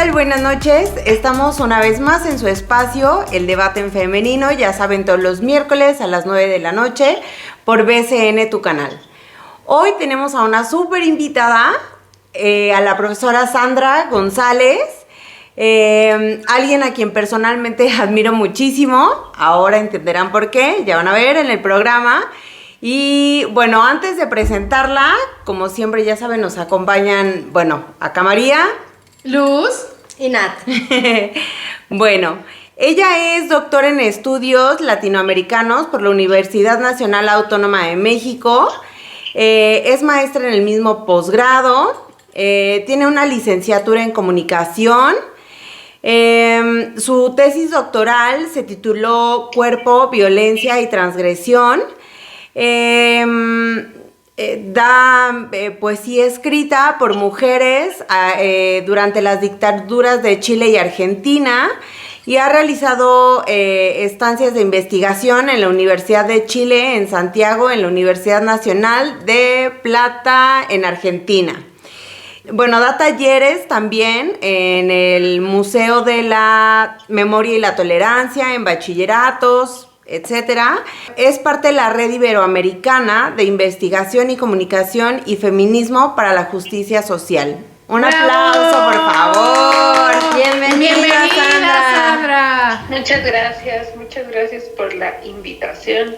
tal? Buenas noches. Estamos una vez más en su espacio, El Debate en Femenino. Ya saben, todos los miércoles a las 9 de la noche por BCN, tu canal. Hoy tenemos a una súper invitada, a la profesora Sandra González, alguien a quien personalmente admiro muchísimo. Ahora entenderán por qué, ya van a ver en el programa. Y bueno, antes de presentarla, como siempre ya saben, nos acompañan, acá María, Luz y Nat. Bueno, ella es doctora en estudios latinoamericanos por la Universidad Nacional Autónoma de México, es maestra en el mismo posgrado, tiene una licenciatura en comunicación. Su tesis doctoral se tituló Cuerpo, Violencia y Transgresión. Da poesía escrita por mujeres durante las dictaduras de Chile y Argentina, y ha realizado estancias de investigación en la Universidad de Chile en Santiago, en la Universidad Nacional de Plata en Argentina. Bueno, da talleres también en el Museo de la Memoria y la Tolerancia, en bachilleratos, etcétera. Es parte de la Red Iberoamericana de Investigación y Comunicación y Feminismo para la Justicia Social. Un aplauso, por favor. Bienvenida, Sandra. Muchas gracias por la invitación.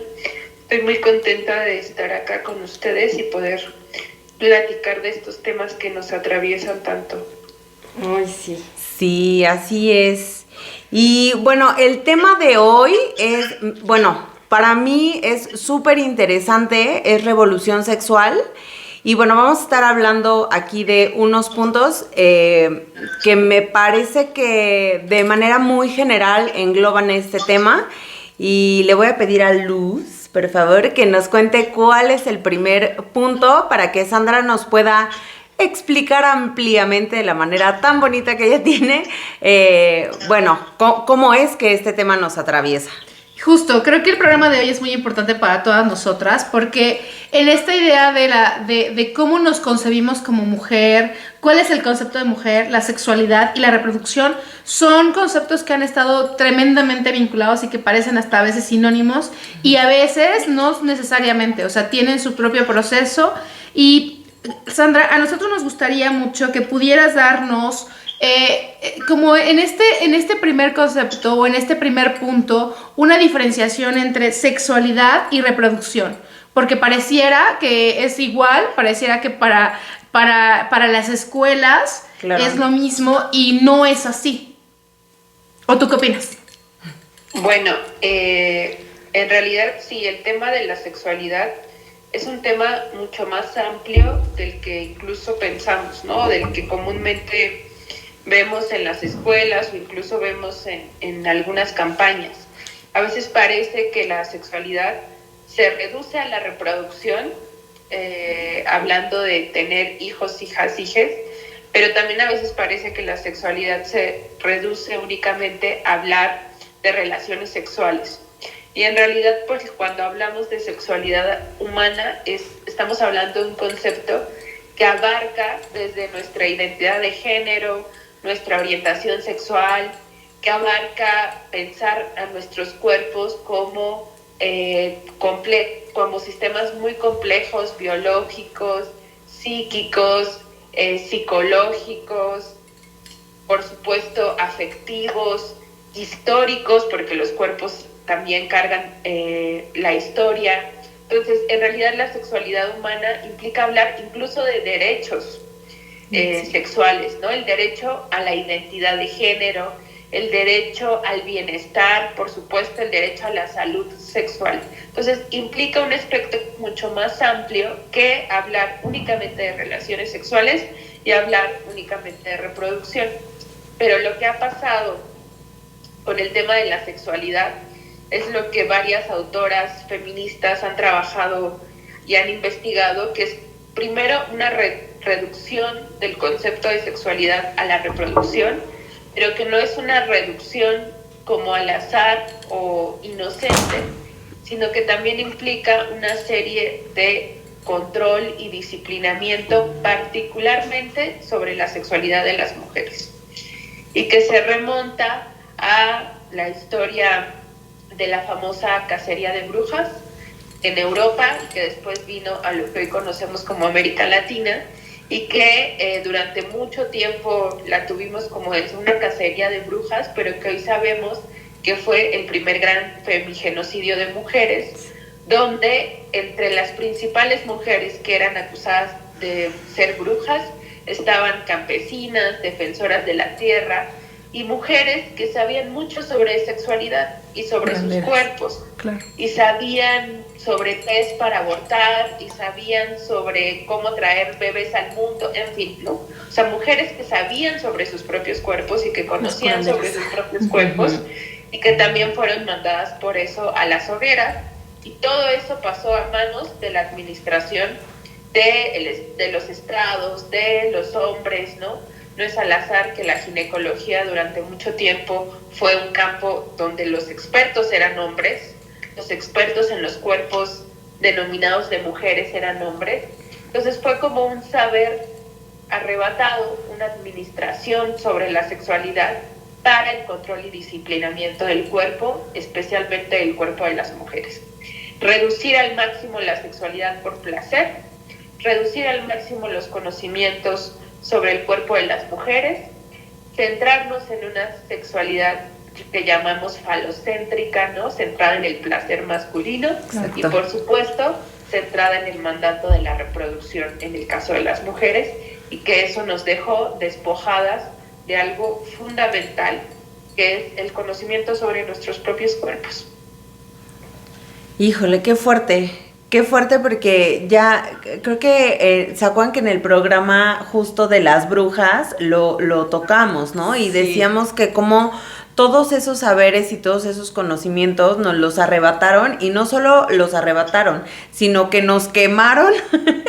Estoy muy contenta de estar acá con ustedes y poder platicar de estos temas que nos atraviesan tanto. Ay, sí. Sí, así es. Y bueno, el tema de hoy es, para mí es súper interesante, es revolución sexual. Y bueno, vamos a estar hablando aquí de unos puntos que me parece que de manera muy general engloban este tema. Y le voy a pedir a Luz, por favor, que nos cuente cuál es el primer punto para que Sandra nos pueda explicar ampliamente, de la manera tan bonita que ella tiene, cómo es que este tema nos atraviesa. Justo, creo que el programa de hoy es muy importante para todas nosotras, porque en esta idea de cómo nos concebimos como mujer, cuál es el concepto de mujer, la sexualidad y la reproducción, son conceptos que han estado tremendamente vinculados y que parecen hasta a veces sinónimos, y a veces no necesariamente, o sea, tienen su propio proceso. Y Sandra, a nosotros nos gustaría mucho que pudieras darnos como en este primer concepto o en este primer punto, una diferenciación entre sexualidad y reproducción, porque pareciera que es igual, pareciera que para las escuelas claro, es lo mismo, y no es así. ¿O tú qué opinas? Bueno, en realidad sí, el tema de la sexualidad es un tema mucho más amplio del que incluso pensamos, ¿no? Del que comúnmente vemos en las escuelas o incluso vemos en algunas campañas. A veces parece que la sexualidad se reduce a la reproducción, hablando de tener hijos, hijas, hijes, pero también a veces parece que la sexualidad se reduce únicamente a hablar de relaciones sexuales. Y en realidad, pues cuando hablamos de sexualidad humana, estamos hablando de un concepto que abarca desde nuestra identidad de género, nuestra orientación sexual, que abarca pensar a nuestros cuerpos como sistemas muy complejos, biológicos, psíquicos, psicológicos, por supuesto afectivos, históricos, porque los cuerpos también cargan la historia. Entonces, en realidad la sexualidad humana implica hablar incluso de derechos sexuales, ¿no? El derecho a la identidad de género, el derecho al bienestar, por supuesto, el derecho a la salud sexual. Entonces, implica un aspecto mucho más amplio que hablar únicamente de relaciones sexuales y hablar únicamente de reproducción. Pero lo que ha pasado con el tema de la sexualidad es lo que varias autoras feministas han trabajado y han investigado, que es primero una reducción del concepto de sexualidad a la reproducción, pero que no es una reducción como al azar o inocente, sino que también implica una serie de control y disciplinamiento, particularmente sobre la sexualidad de las mujeres. y que se remonta a la historia de la famosa cacería de brujas en Europa y que después vino a lo que hoy conocemos como América Latina y que durante mucho tiempo la tuvimos como es una cacería de brujas, pero que hoy sabemos que fue el primer gran femigenocidio de mujeres, donde entre las principales mujeres que eran acusadas de ser brujas estaban campesinas, defensoras de la tierra y mujeres que sabían mucho sobre sexualidad y sobre sus cuerpos, claro, y sabían sobre test para abortar y sabían sobre cómo traer bebés al mundo, en fin, ¿no? O sea, mujeres que sabían sobre sus propios cuerpos y que conocían sobre sus propios cuerpos y que también fueron mandadas por eso a las hogueras, y todo eso pasó a manos de la administración de los estrados, de los hombres, ¿no? No es al azar que la ginecología durante mucho tiempo fue un campo donde los expertos eran hombres, los expertos en los cuerpos denominados de mujeres eran hombres. Entonces fue como un saber arrebatado, una administración sobre la sexualidad para el control y disciplinamiento del cuerpo, especialmente del cuerpo de las mujeres. Reducir al máximo la sexualidad por placer, reducir al máximo los conocimientos sobre el cuerpo de las mujeres, centrarnos en una sexualidad que llamamos falocéntrica, ¿no? Centrada en el placer masculino. Exacto. Y por supuesto centrada en el mandato de la reproducción en el caso de las mujeres, y que eso nos dejó despojadas de algo fundamental, que es el conocimiento sobre nuestros propios cuerpos. Híjole, qué fuerte, porque ya creo que ¿se acuerdan que en el programa justo de las brujas lo tocamos, ¿no? Y decíamos que como todos esos saberes y todos esos conocimientos nos los arrebataron, y no solo los arrebataron, sino que nos quemaron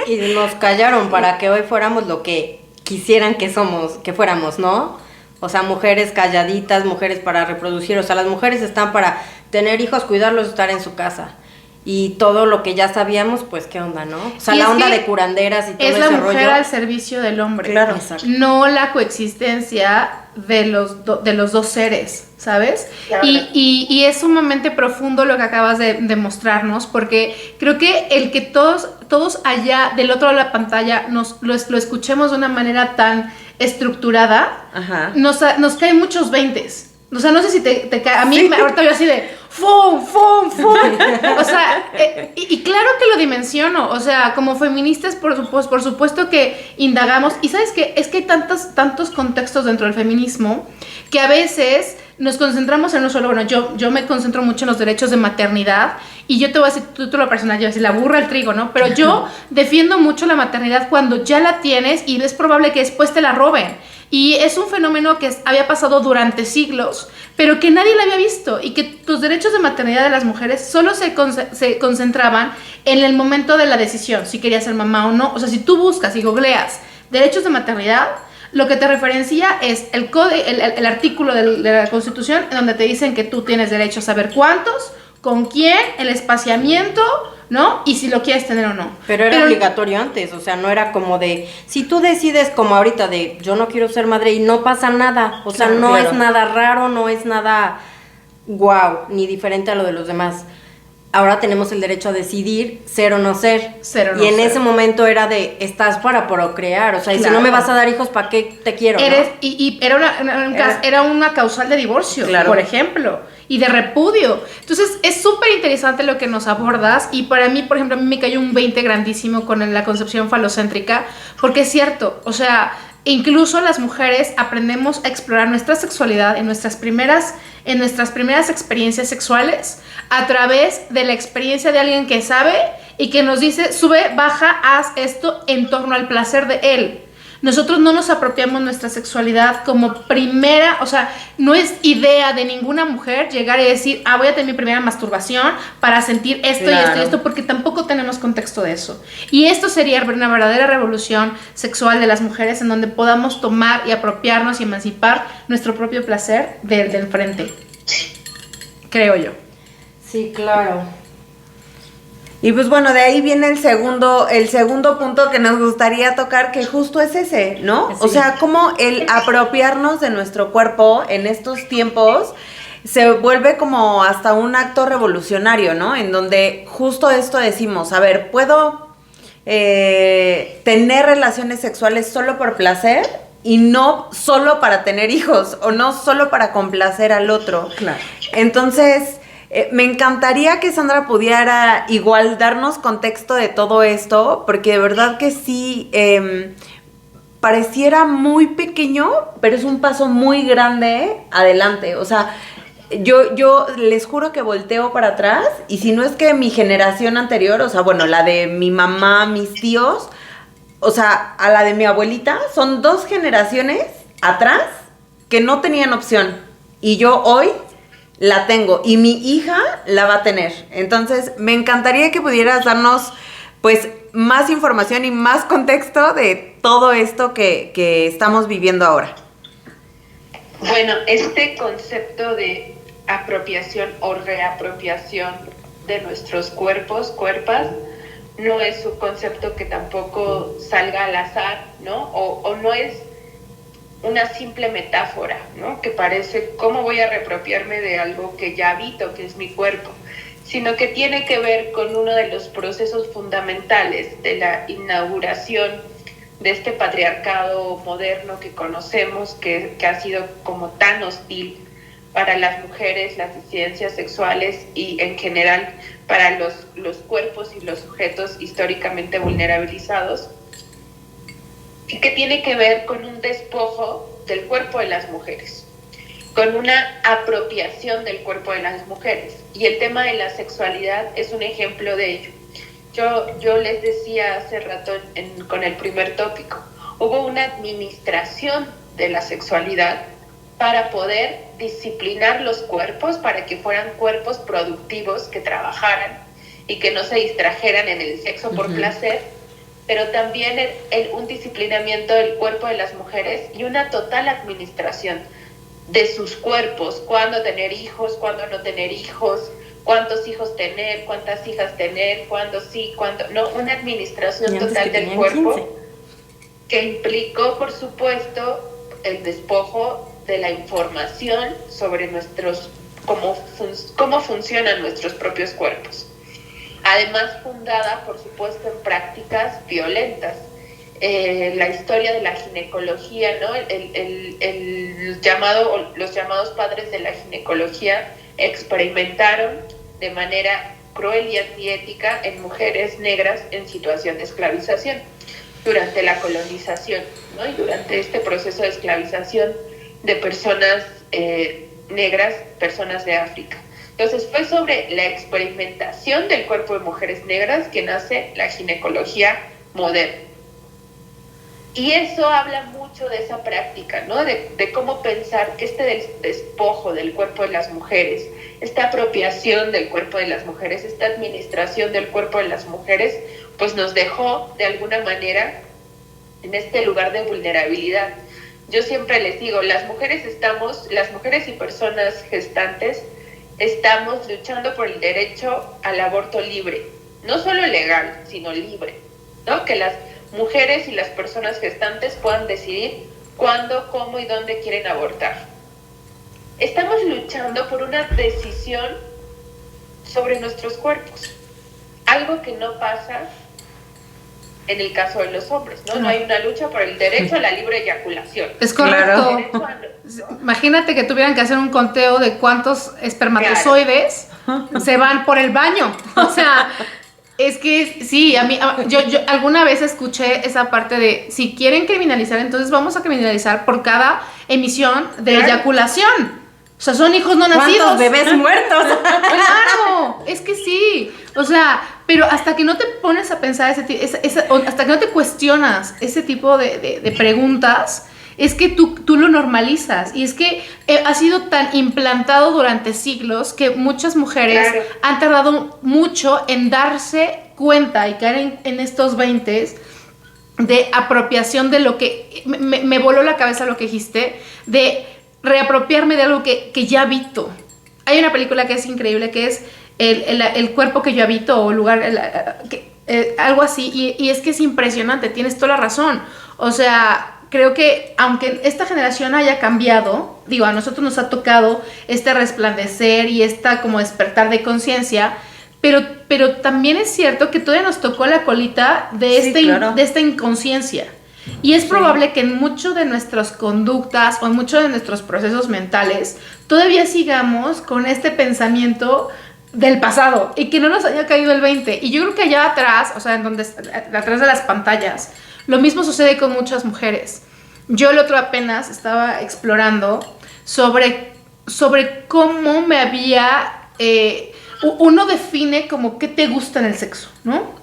y nos callaron para que hoy fuéramos lo que quisieran que fuéramos, ¿no? O sea, mujeres calladitas, mujeres para reproducir, o sea, las mujeres están para tener hijos, cuidarlos, estar en su casa. Y todo lo que ya sabíamos, pues, ¿qué onda, no? O sea, la onda de curanderas y todo ese rollo. Es la mujer al servicio del hombre. Claro. Exacto. No la coexistencia de los dos seres, ¿sabes? Claro. Y es sumamente profundo lo que acabas de mostrarnos, porque creo que el que todos allá del otro lado de la pantalla lo escuchemos de una manera tan estructurada, Ajá. nos caen muchos veintes. O sea, no sé si te cae. A mí ahorita yo así de ¡fum, fum, fum! O sea, y claro que lo dimensiono. O sea, como feministas, por supuesto que indagamos. Y ¿sabes qué? Es que hay tantos contextos dentro del feminismo que a veces nos concentramos en uno solo. Bueno, yo me concentro mucho en los derechos de maternidad. Y yo te voy a decir, tú lo personal, yo voy a decir la burra al trigo, ¿no? Pero yo defiendo mucho la maternidad cuando ya la tienes y es probable que después te la roben. Y es un fenómeno que había pasado durante siglos, pero que nadie lo había visto, y que los derechos de maternidad de las mujeres solo se concentraban en el momento de la decisión, si querías ser mamá o no. O sea, si tú buscas y googleas derechos de maternidad, lo que te referencia es el artículo de la Constitución, en donde te dicen que tú tienes derecho a saber cuántos, con quién, el espaciamiento, ¿no? Y si lo quieres tener o no. Pero era obligatorio antes, o sea, no era como de, si tú decides como ahorita de, yo no quiero ser madre y no pasa nada, o sea, no es nada raro, no es nada guau, ni diferente a lo de los demás. Ahora tenemos el derecho a decidir ser o no ser. Y en ese momento era de, estás para procrear, o sea, y si no me vas a dar hijos, ¿para qué te quiero? Y era una causal de divorcio, por ejemplo, y de repudio. Entonces, es súper interesante lo que nos abordas, y para mí, por ejemplo, a mí me cayó un 20 grandísimo con la concepción falocéntrica, porque es cierto, o sea, incluso las mujeres aprendemos a explorar nuestra sexualidad en nuestras primeras experiencias sexuales a través de la experiencia de alguien que sabe y que nos dice, sube, baja, haz esto en torno al placer de él. Nosotros no nos apropiamos nuestra sexualidad como primera, o sea, no es idea de ninguna mujer llegar y decir, voy a tener mi primera masturbación para sentir esto y esto y esto, porque tampoco tenemos contexto de eso. Y esto sería una verdadera revolución sexual de las mujeres, en donde podamos tomar y apropiarnos y emancipar nuestro propio placer del frente. Creo yo. Sí, claro. Y pues bueno, de ahí viene el segundo punto que nos gustaría tocar, que justo es ese, ¿no? Sí. O sea, como el apropiarnos de nuestro cuerpo en estos tiempos se vuelve como hasta un acto revolucionario, ¿no? En donde justo esto decimos, a ver, ¿puedo tener relaciones sexuales solo por placer y no solo para tener hijos o no solo para complacer al otro? Claro. Entonces, me encantaría que Sandra pudiera igual darnos contexto de todo esto, porque de verdad que sí, pareciera muy pequeño, pero es un paso muy grande adelante. O sea, yo les juro que volteo para atrás, y si no es que mi generación anterior, o sea, bueno, la de mi mamá, mis tíos, o sea, a la de mi abuelita, son 2 generaciones atrás que no tenían opción. Y yo hoy la tengo y mi hija la va a tener. Entonces, me encantaría que pudieras darnos, pues, más información y más contexto de todo esto que estamos viviendo ahora. Bueno, este concepto de apropiación o reapropiación de nuestros cuerpos, cuerpas, no es un concepto que tampoco salga al azar, ¿no? O no es una simple metáfora, ¿no? Que parece, ¿cómo voy a reapropiarme de algo que ya habito, que es mi cuerpo? Sino que tiene que ver con uno de los procesos fundamentales de la inauguración de este patriarcado moderno que conocemos, que ha sido como tan hostil para las mujeres, las disidencias sexuales y en general para los cuerpos y los sujetos históricamente vulnerabilizados, y que tiene que ver con un despojo del cuerpo de las mujeres, con una apropiación del cuerpo de las mujeres. Y el tema de la sexualidad es un ejemplo de ello. Yo les decía hace rato con el primer tópico, hubo una administración de la sexualidad para poder disciplinar los cuerpos, para que fueran cuerpos productivos, que trabajaran y que no se distrajeran en el sexo por placer, pero también un disciplinamiento del cuerpo de las mujeres y una total administración de sus cuerpos, cuándo tener hijos, cuándo no tener hijos, cuántos hijos tener, cuántas hijas tener, cuándo sí, cuándo no, una administración total del cuerpo 15. Que implicó, por supuesto, el despojo de la información sobre cómo funcionan nuestros propios cuerpos. Además, fundada, por supuesto, en prácticas violentas. La historia de la ginecología, ¿no? Los llamados padres de la ginecología experimentaron de manera cruel y antiética en mujeres negras en situación de esclavización durante la colonización, ¿no? Y durante este proceso de esclavización de personas negras, personas de África. Entonces fue sobre la experimentación del cuerpo de mujeres negras que nace la ginecología moderna. Y eso habla mucho de esa práctica, ¿no? De cómo pensar que este despojo del cuerpo de las mujeres, esta apropiación del cuerpo de las mujeres, esta administración del cuerpo de las mujeres, pues nos dejó de alguna manera en este lugar de vulnerabilidad. Yo siempre les digo, las mujeres y personas gestantes estamos luchando por el derecho al aborto libre, no solo legal, sino libre, ¿no? Que las mujeres y las personas gestantes puedan decidir cuándo, cómo y dónde quieren abortar. Estamos luchando por una decisión sobre nuestros cuerpos, algo que no pasa en el caso de los hombres, ¿no? No hay una lucha por el derecho a la libre eyaculación. Es correcto. Imagínate que tuvieran que hacer un conteo de cuántos espermatozoides se van por el baño. O sea, es que sí, yo alguna vez escuché esa parte de, si quieren criminalizar, entonces vamos a criminalizar por cada emisión de eyaculación. O sea, son hijos no nacidos. ¿Cuántos bebés muertos? Claro, es que sí. O sea, pero hasta que no te pones a pensar hasta que no te cuestionas ese tipo de preguntas, es que tú lo normalizas. Y es que ha sido tan implantado durante siglos que muchas mujeres han tardado mucho en darse cuenta y caer en estos 20s de apropiación de lo que... Me voló la cabeza lo que dijiste, de reapropiarme de algo que ya habito. Hay una película que es increíble, que es el cuerpo que yo habito o lugar, algo así, y es que es impresionante, tienes toda la razón. O sea, creo que aunque esta generación haya cambiado, digo, a nosotros nos ha tocado este resplandecer y esta como despertar de conciencia, pero también es cierto que todavía nos tocó la colita de, de esta inconsciencia. Y es probable que en mucho de nuestras conductas o en muchos de nuestros procesos mentales todavía sigamos con este pensamiento del pasado y que no nos haya caído el 20. Y yo creo que allá atrás, o sea, atrás de las pantallas, lo mismo sucede con muchas mujeres. Yo el otro apenas estaba explorando sobre cómo me había... uno define como qué te gusta en el sexo, ¿no?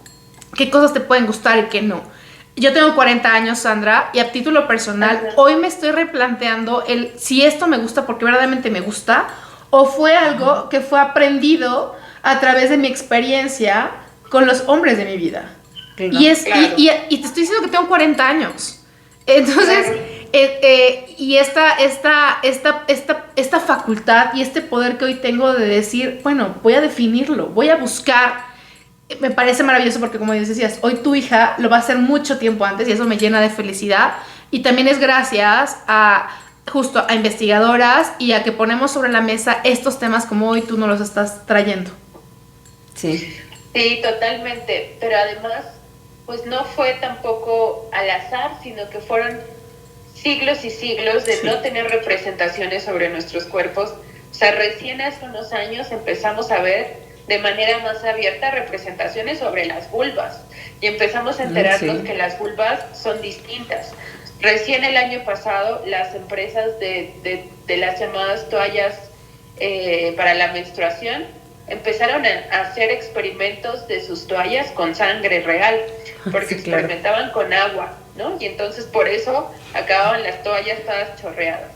Qué cosas te pueden gustar y qué no. Yo tengo 40 años, Sandra, y a título personal, hoy me estoy replanteando si esto me gusta porque verdaderamente me gusta, o fue algo que fue aprendido a través de mi experiencia con los hombres de mi vida. Claro. Y te estoy diciendo que tengo 40 años. Entonces, y esta facultad y este poder que hoy tengo de decir, bueno, voy a definirlo, voy a buscar. Me parece maravilloso porque, como decías, hoy tu hija lo va a hacer mucho tiempo antes y eso me llena de felicidad. Y también es gracias justo a investigadoras y a que ponemos sobre la mesa estos temas como hoy tú nos los estás trayendo. Sí, totalmente. Pero además, pues no fue tampoco al azar, sino que fueron siglos y siglos de no tener representaciones sobre nuestros cuerpos. O sea, recién hace unos años empezamos a ver de manera más abierta representaciones sobre las vulvas y empezamos a enterarnos que las vulvas son distintas. Recién el año pasado las empresas de las llamadas toallas para la menstruación empezaron a hacer experimentos de sus toallas con sangre real, porque experimentaban con agua, ¿no? Y entonces por eso acababan las toallas todas chorreadas.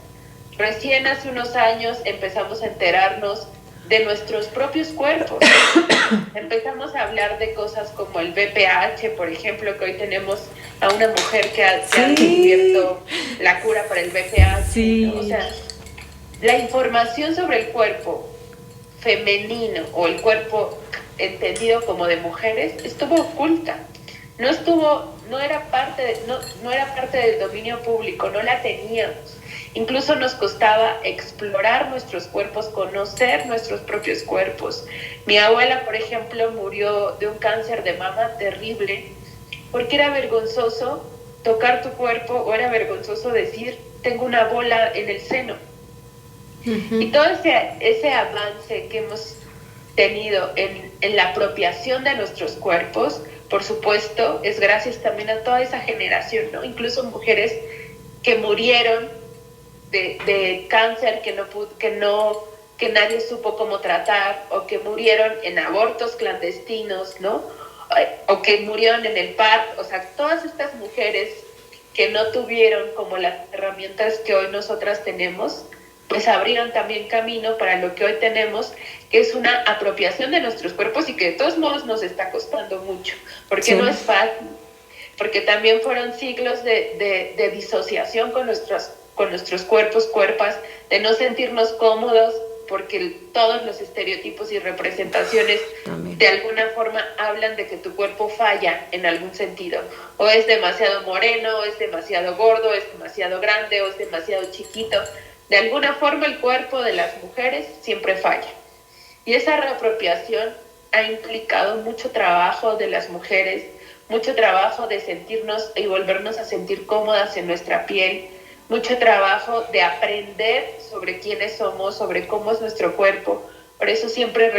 Recién hace unos años empezamos a enterarnos de nuestros propios cuerpos. Empezamos a hablar de cosas como el BPH, por ejemplo, que hoy tenemos a una mujer que ha descubierto la cura para el BPH, ¿no? O sea, la información sobre el cuerpo femenino o el cuerpo entendido como de mujeres estuvo oculta, no era parte del dominio público, no la teníamos. Incluso nos costaba explorar nuestros cuerpos, conocer nuestros propios cuerpos. Mi abuela, por ejemplo, murió de un cáncer de mama terrible porque era vergonzoso tocar tu cuerpo o era vergonzoso decir, tengo una bola en el seno. Uh-huh. Y todo ese avance que hemos tenido en la apropiación de nuestros cuerpos, por supuesto, es gracias también a toda esa generación, ¿no? Incluso mujeres que murieron de cáncer que nadie supo cómo tratar, o que murieron en abortos clandestinos, ¿no? O que murieron en el parto. O sea, todas estas mujeres que no tuvieron como las herramientas que hoy nosotras tenemos, pues abrieron también camino para lo que hoy tenemos, que es una apropiación de nuestros cuerpos y que de todos modos nos está costando mucho, porque no es fácil, porque también fueron siglos de disociación con nuestros cuerpos, cuerpas, de no sentirnos cómodos, porque todos los estereotipos y representaciones de alguna forma hablan de que tu cuerpo falla en algún sentido, o es demasiado moreno, o es demasiado gordo, o es demasiado grande, o es demasiado chiquito. De alguna forma el cuerpo de las mujeres siempre falla. Y esa reapropiación ha implicado mucho trabajo de las mujeres, mucho trabajo de sentirnos y volvernos a sentir cómodas en nuestra piel, mucho trabajo de aprender sobre quiénes somos, sobre cómo es nuestro cuerpo. Por eso siempre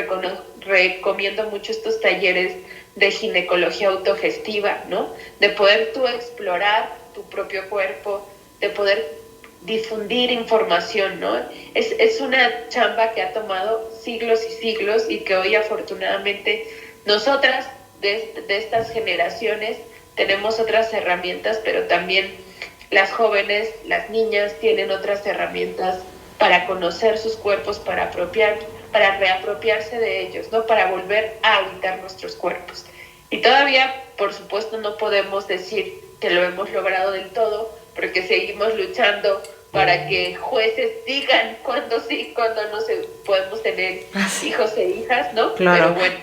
recomiendo mucho estos talleres de ginecología autogestiva, ¿no? De poder tú explorar tu propio cuerpo, de poder difundir información, ¿no? Es una chamba que ha tomado siglos y siglos y que hoy afortunadamente nosotras de estas generaciones tenemos otras herramientas, pero también las jóvenes, las niñas tienen otras herramientas para conocer sus cuerpos, para reapropiarse de ellos, ¿no? Para volver a habitar nuestros cuerpos. Y todavía, por supuesto, no podemos decir que lo hemos logrado del todo, porque seguimos luchando para que jueces digan cuándo sí, cuándo no se podemos tener hijos e hijas, ¿no? Claro. Pero bueno.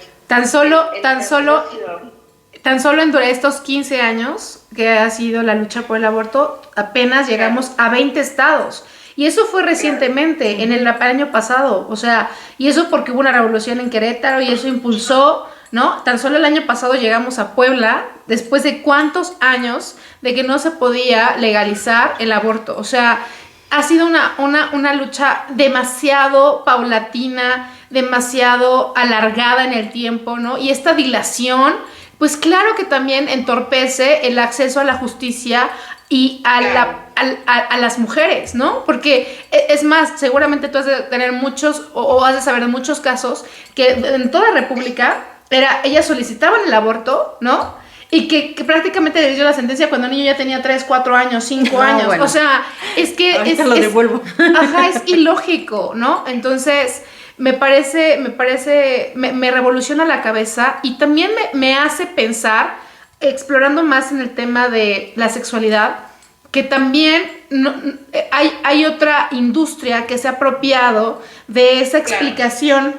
Tan solo entre estos 15 años que ha sido la lucha por el aborto, apenas llegamos a 20 estados. Y eso fue recientemente, en el año pasado. O sea, y eso porque hubo una revolución en Querétaro y eso impulsó, ¿no? Tan solo el año pasado llegamos a Puebla, después de cuántos años de que no se podía legalizar el aborto. O sea, ha sido una lucha demasiado paulatina, demasiado alargada en el tiempo, ¿no? Y esta dilación, pues claro que también entorpece el acceso a la justicia y a las mujeres, ¿no? Porque es más, seguramente tú has de tener muchos, o has de saber de muchos casos, que en toda la República ellas solicitaban el aborto, ¿no? Y que prácticamente les dio la sentencia cuando el niño ya tenía 3, 4 años, 5 años. Bueno. O sea, es que lo devuelvo. Ajá, es ilógico, ¿no? Entonces, me revoluciona la cabeza y también me hace pensar, explorando más en el tema de la sexualidad, que también hay otra industria que se ha apropiado de esa explicación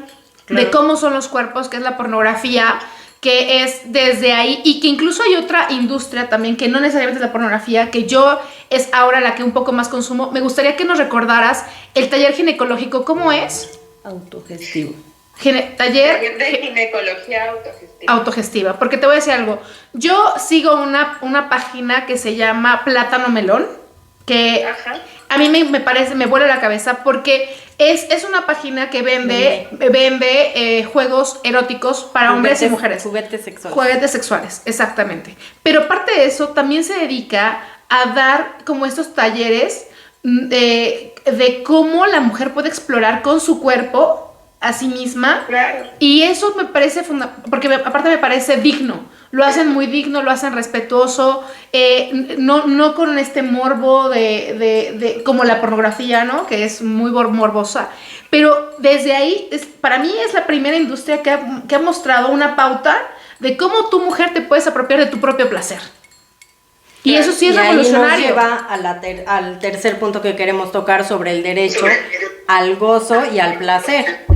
de cómo son los cuerpos, que es la pornografía, que es desde ahí, y que incluso hay otra industria también, que no necesariamente es la pornografía, que yo es ahora la que un poco más consumo. Me gustaría que nos recordaras el taller ginecológico, ¿cómo es? Autogestivo. Taller de ginecología autogestiva, porque te voy a decir algo. Yo sigo una página que se llama Plátano Melón, que a mí me parece, me vuela la cabeza, porque es una página que vende juegos eróticos para hombres y mujeres. Juguetes sexuales, exactamente. Pero aparte de eso, también se dedica a dar como estos talleres de cómo la mujer puede explorar con su cuerpo a sí misma. Claro. Y eso me parece porque aparte me parece digno. Lo hacen muy digno, lo hacen respetuoso, no con este morbo de como la pornografía, ¿no? Que es muy morbosa. Pero desde ahí, para mí es la primera industria que ha mostrado una pauta de cómo tu mujer te puedes apropiar de tu propio placer. Y eso sí es revolucionario. Ahí nos lleva al tercer punto que queremos tocar sobre el derecho al gozo y al placer.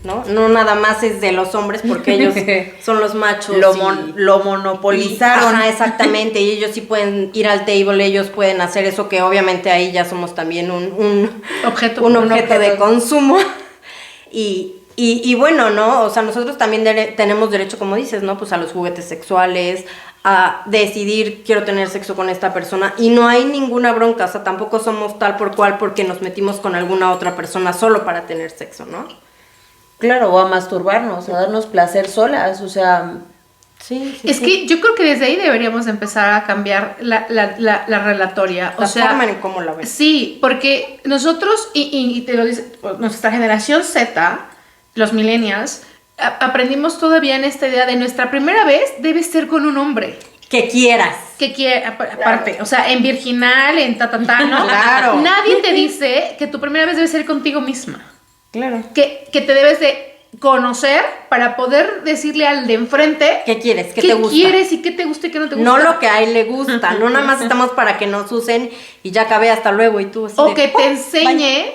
No nada más es de los hombres porque ellos son los machos. Lo monopolizaron. Ajá, exactamente, y ellos sí pueden ir al table, ellos pueden hacer eso, que obviamente ahí ya somos también un objeto de consumo. Y bueno, ¿no? O sea, nosotros también tenemos derecho, como dices, ¿no? Pues a los juguetes sexuales, a decidir, quiero tener sexo con esta persona, y no hay ninguna bronca, o sea, tampoco somos tal por cual porque nos metimos con alguna otra persona solo para tener sexo, ¿no? Claro, o a masturbarnos, a darnos placer solas, o sea... Sí, que yo creo que desde ahí deberíamos empezar a cambiar la relatoria. La forma en cómo la ven. Sí, porque nosotros, y te lo dice, nuestra generación Z, los millennials, aprendimos todavía en esta idea de nuestra primera vez debe ser con un hombre. Que quieras. Aparte, o sea, en virginal, en ¿no? Claro. Nadie te dice que tu primera vez debe ser contigo misma. Claro. Que te debes de conocer para poder decirle al de enfrente ¿qué quieres? ¿Qué te gusta? ¿Qué quieres y qué te gusta y qué no te gusta? No lo que a él le gusta, no nada más estamos para que nos usen y ya acabé, hasta luego, y tú así o que te enseñe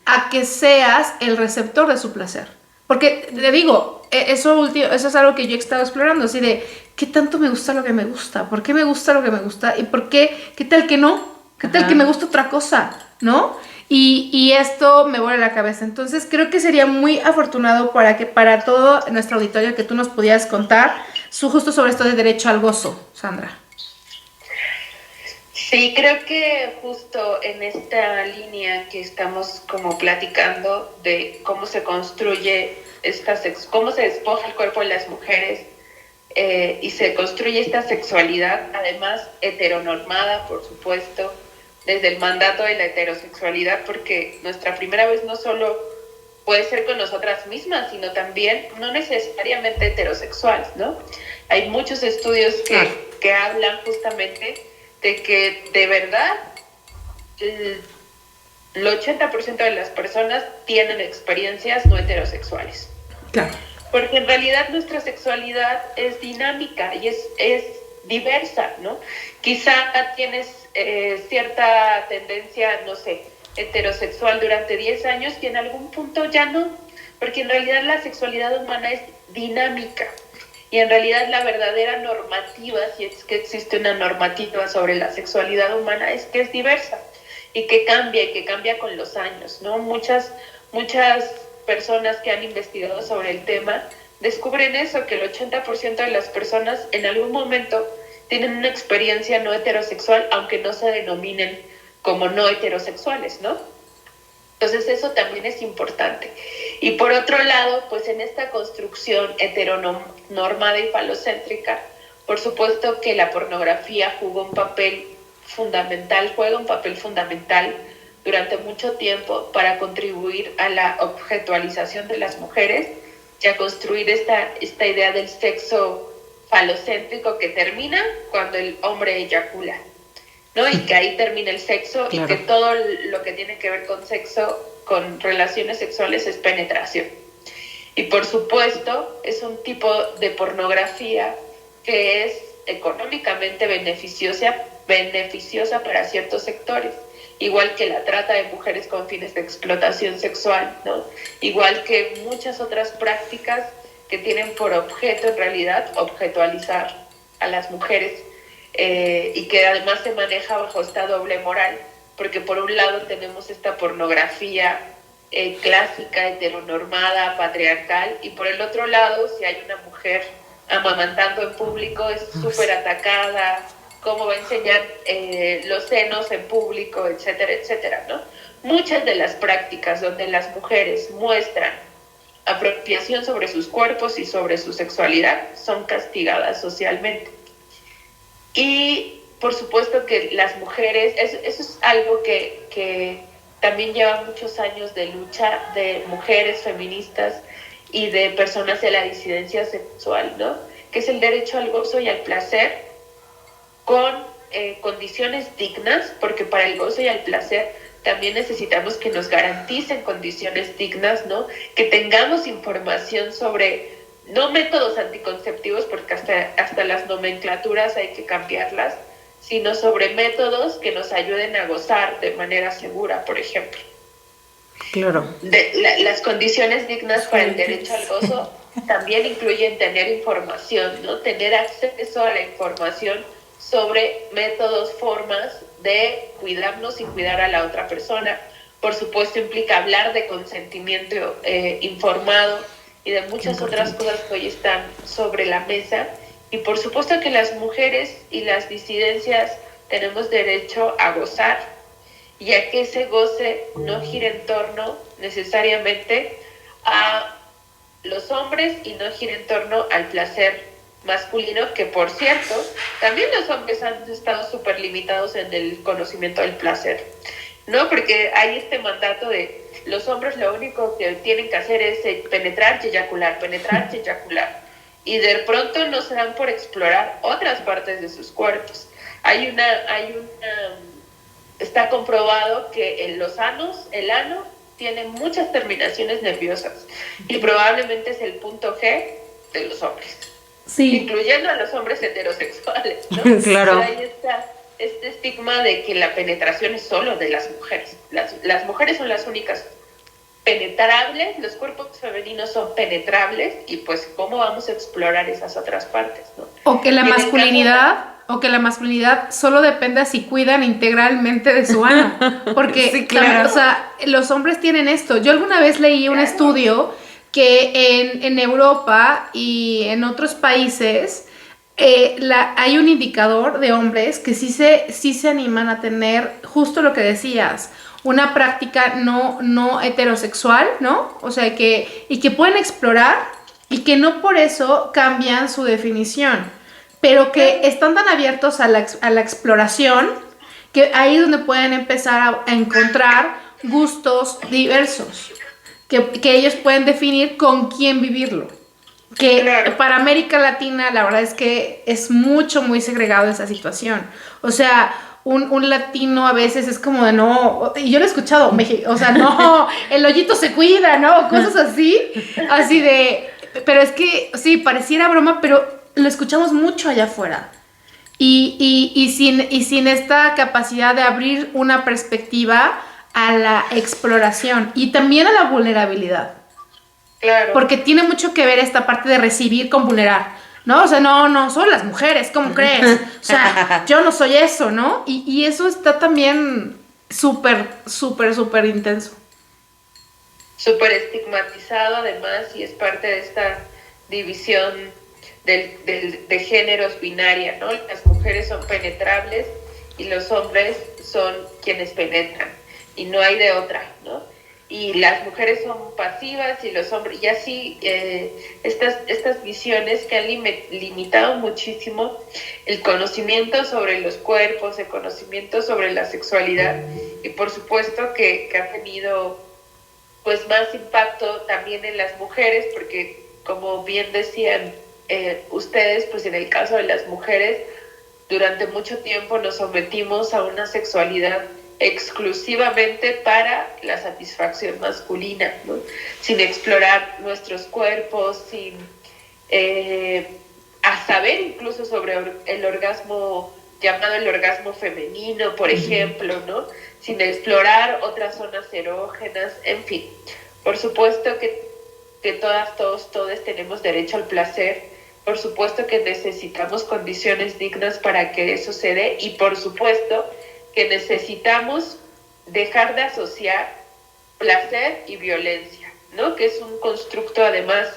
a que seas el receptor de su placer. Porque te digo, eso es algo que yo he estado explorando, así de ¿qué tanto me gusta lo que me gusta? ¿Por qué me gusta lo que me gusta? ¿Y por qué? ¿Qué tal que no? ¿Qué tal que me gusta otra cosa? ¿No? Y esto me vuela la cabeza. Entonces creo que sería muy afortunado para todo nuestro auditorio que tú nos pudieras contar justo sobre esto de derecho al gozo, Sandra. Sí, creo que justo en esta línea que estamos como platicando de cómo se construye cómo se despoja el cuerpo de las mujeres y se construye esta sexualidad, además heteronormada, por supuesto, desde el mandato de la heterosexualidad, porque nuestra primera vez no solo puede ser con nosotras mismas, sino también no necesariamente heterosexual, ¿no? Hay muchos estudios que hablan justamente de que de verdad el 80% de las personas tienen experiencias no heterosexuales. Claro. Porque en realidad nuestra sexualidad es dinámica y es diversa, ¿no? Quizá tienes cierta tendencia, no sé, heterosexual durante 10 años y en algún punto ya no, porque en realidad la sexualidad humana es dinámica y en realidad la verdadera normativa, si es que existe una normativa sobre la sexualidad humana, es que es diversa y que cambia con los años, ¿no? Muchas personas que han investigado sobre el tema descubren eso, que el 80% de las personas en algún momento tienen una experiencia no heterosexual, aunque no se denominen como no heterosexuales, ¿no? Entonces eso también es importante. Y por otro lado, pues en esta construcción heteronormada y falocéntrica, por supuesto que la pornografía juega un papel fundamental durante mucho tiempo para contribuir a la objetualización de las mujeres y a construir esta idea del sexo falocéntrico que termina cuando el hombre eyacula, ¿no? Y que ahí termina el sexo, claro. Y que todo lo que tiene que ver con sexo, con relaciones sexuales, es penetración. Y por supuesto es un tipo de pornografía que es económicamente beneficiosa para ciertos sectores, igual que la trata de mujeres con fines de explotación sexual, ¿no? Igual que muchas otras prácticas que tienen por objeto en realidad objetualizar a las mujeres, y que además se maneja bajo esta doble moral, porque por un lado tenemos esta pornografía clásica, heteronormada, patriarcal, y por el otro lado, si hay una mujer amamantando en público, es súper atacada, cómo va a enseñar los senos en público, etcétera, etcétera, ¿no? Muchas de las prácticas donde las mujeres muestran apropiación sobre sus cuerpos y sobre su sexualidad son castigadas socialmente. Y por supuesto que las mujeres, eso es algo que también lleva muchos años de lucha de mujeres feministas y de personas de la disidencia sexual, ¿no? Que es el derecho al gozo y al placer con condiciones dignas, porque para el gozo y el placer también necesitamos que nos garanticen condiciones dignas, ¿no? Que tengamos información sobre, no métodos anticonceptivos, porque hasta las nomenclaturas hay que cambiarlas, sino sobre métodos que nos ayuden a gozar de manera segura, por ejemplo. Claro. Las condiciones dignas para el derecho al gozo también incluyen tener información, ¿no? Tener acceso a la información sobre métodos, formas de cuidarnos y cuidar a la otra persona. Por supuesto implica hablar de consentimiento informado y de muchas otras cosas que hoy están sobre la mesa. Y por supuesto que las mujeres y las disidencias tenemos derecho a gozar, y a que ese goce no gire en torno necesariamente a los hombres y no gire en torno al placer masculino, que por cierto, también los hombres han estado súper limitados en el conocimiento del placer, ¿no? Porque hay este mandato de los hombres lo único que tienen que hacer es penetrar y eyacular, y de pronto no se dan por explorar otras partes de sus cuerpos. Está comprobado que el ano tiene muchas terminaciones nerviosas y probablemente es el punto G de los hombres. Sí. Incluyendo a los hombres heterosexuales, ¿no? Claro. Pero ahí está este estigma de que la penetración es solo de las mujeres. Las mujeres son las únicas penetrables, los cuerpos femeninos son penetrables, y pues cómo vamos a explorar esas otras partes, ¿no? O que la masculinidad solo depende si cuidan integralmente de su ano, porque sí, claro. O sea, los hombres tienen esto. Yo alguna vez leí un estudio que en Europa y en otros países hay un indicador de hombres que sí se animan a tener justo lo que decías, una práctica no heterosexual, ¿no? O sea, y que pueden explorar y que no por eso cambian su definición, pero que están tan abiertos a la exploración que ahí es donde pueden empezar a encontrar gustos diversos, que ellos pueden definir con quién vivirlo. Que claro. Para América Latina la verdad es que es muy segregado esa situación. O sea, un latino a veces es como de no, y yo lo he escuchado, o sea, no, el hoyito se cuida, ¿no? Cosas así de, pero es que sí, pareciera broma, pero lo escuchamos mucho allá afuera. y sin esta capacidad de abrir una perspectiva a la exploración y también a la vulnerabilidad. Claro. Porque tiene mucho que ver esta parte de recibir con vulnerar, ¿no? O sea, no, son las mujeres, ¿cómo crees? O sea, yo no soy eso, ¿no? Y eso está también súper intenso. Súper estigmatizado además, y es parte de esta división de géneros binaria, ¿no? Las mujeres son penetrables y los hombres son quienes penetran, y no hay de otra, ¿no? Y las mujeres son pasivas y los hombres, y así estas visiones que han limitado muchísimo el conocimiento sobre los cuerpos, el conocimiento sobre la sexualidad, y por supuesto que ha tenido pues más impacto también en las mujeres, porque como bien decían ustedes, pues en el caso de las mujeres, durante mucho tiempo nos sometimos a una sexualidad exclusivamente para la satisfacción masculina, ¿no? Sin explorar nuestros cuerpos, sin a saber incluso sobre el orgasmo, llamado el orgasmo femenino, por ejemplo, ¿no? Sin explorar otras zonas erógenas, en fin. Por supuesto que todas, todos tenemos derecho al placer. Por supuesto que necesitamos condiciones dignas para que eso se dé, y por supuesto que necesitamos dejar de asociar placer y violencia, ¿no? Que es un constructo además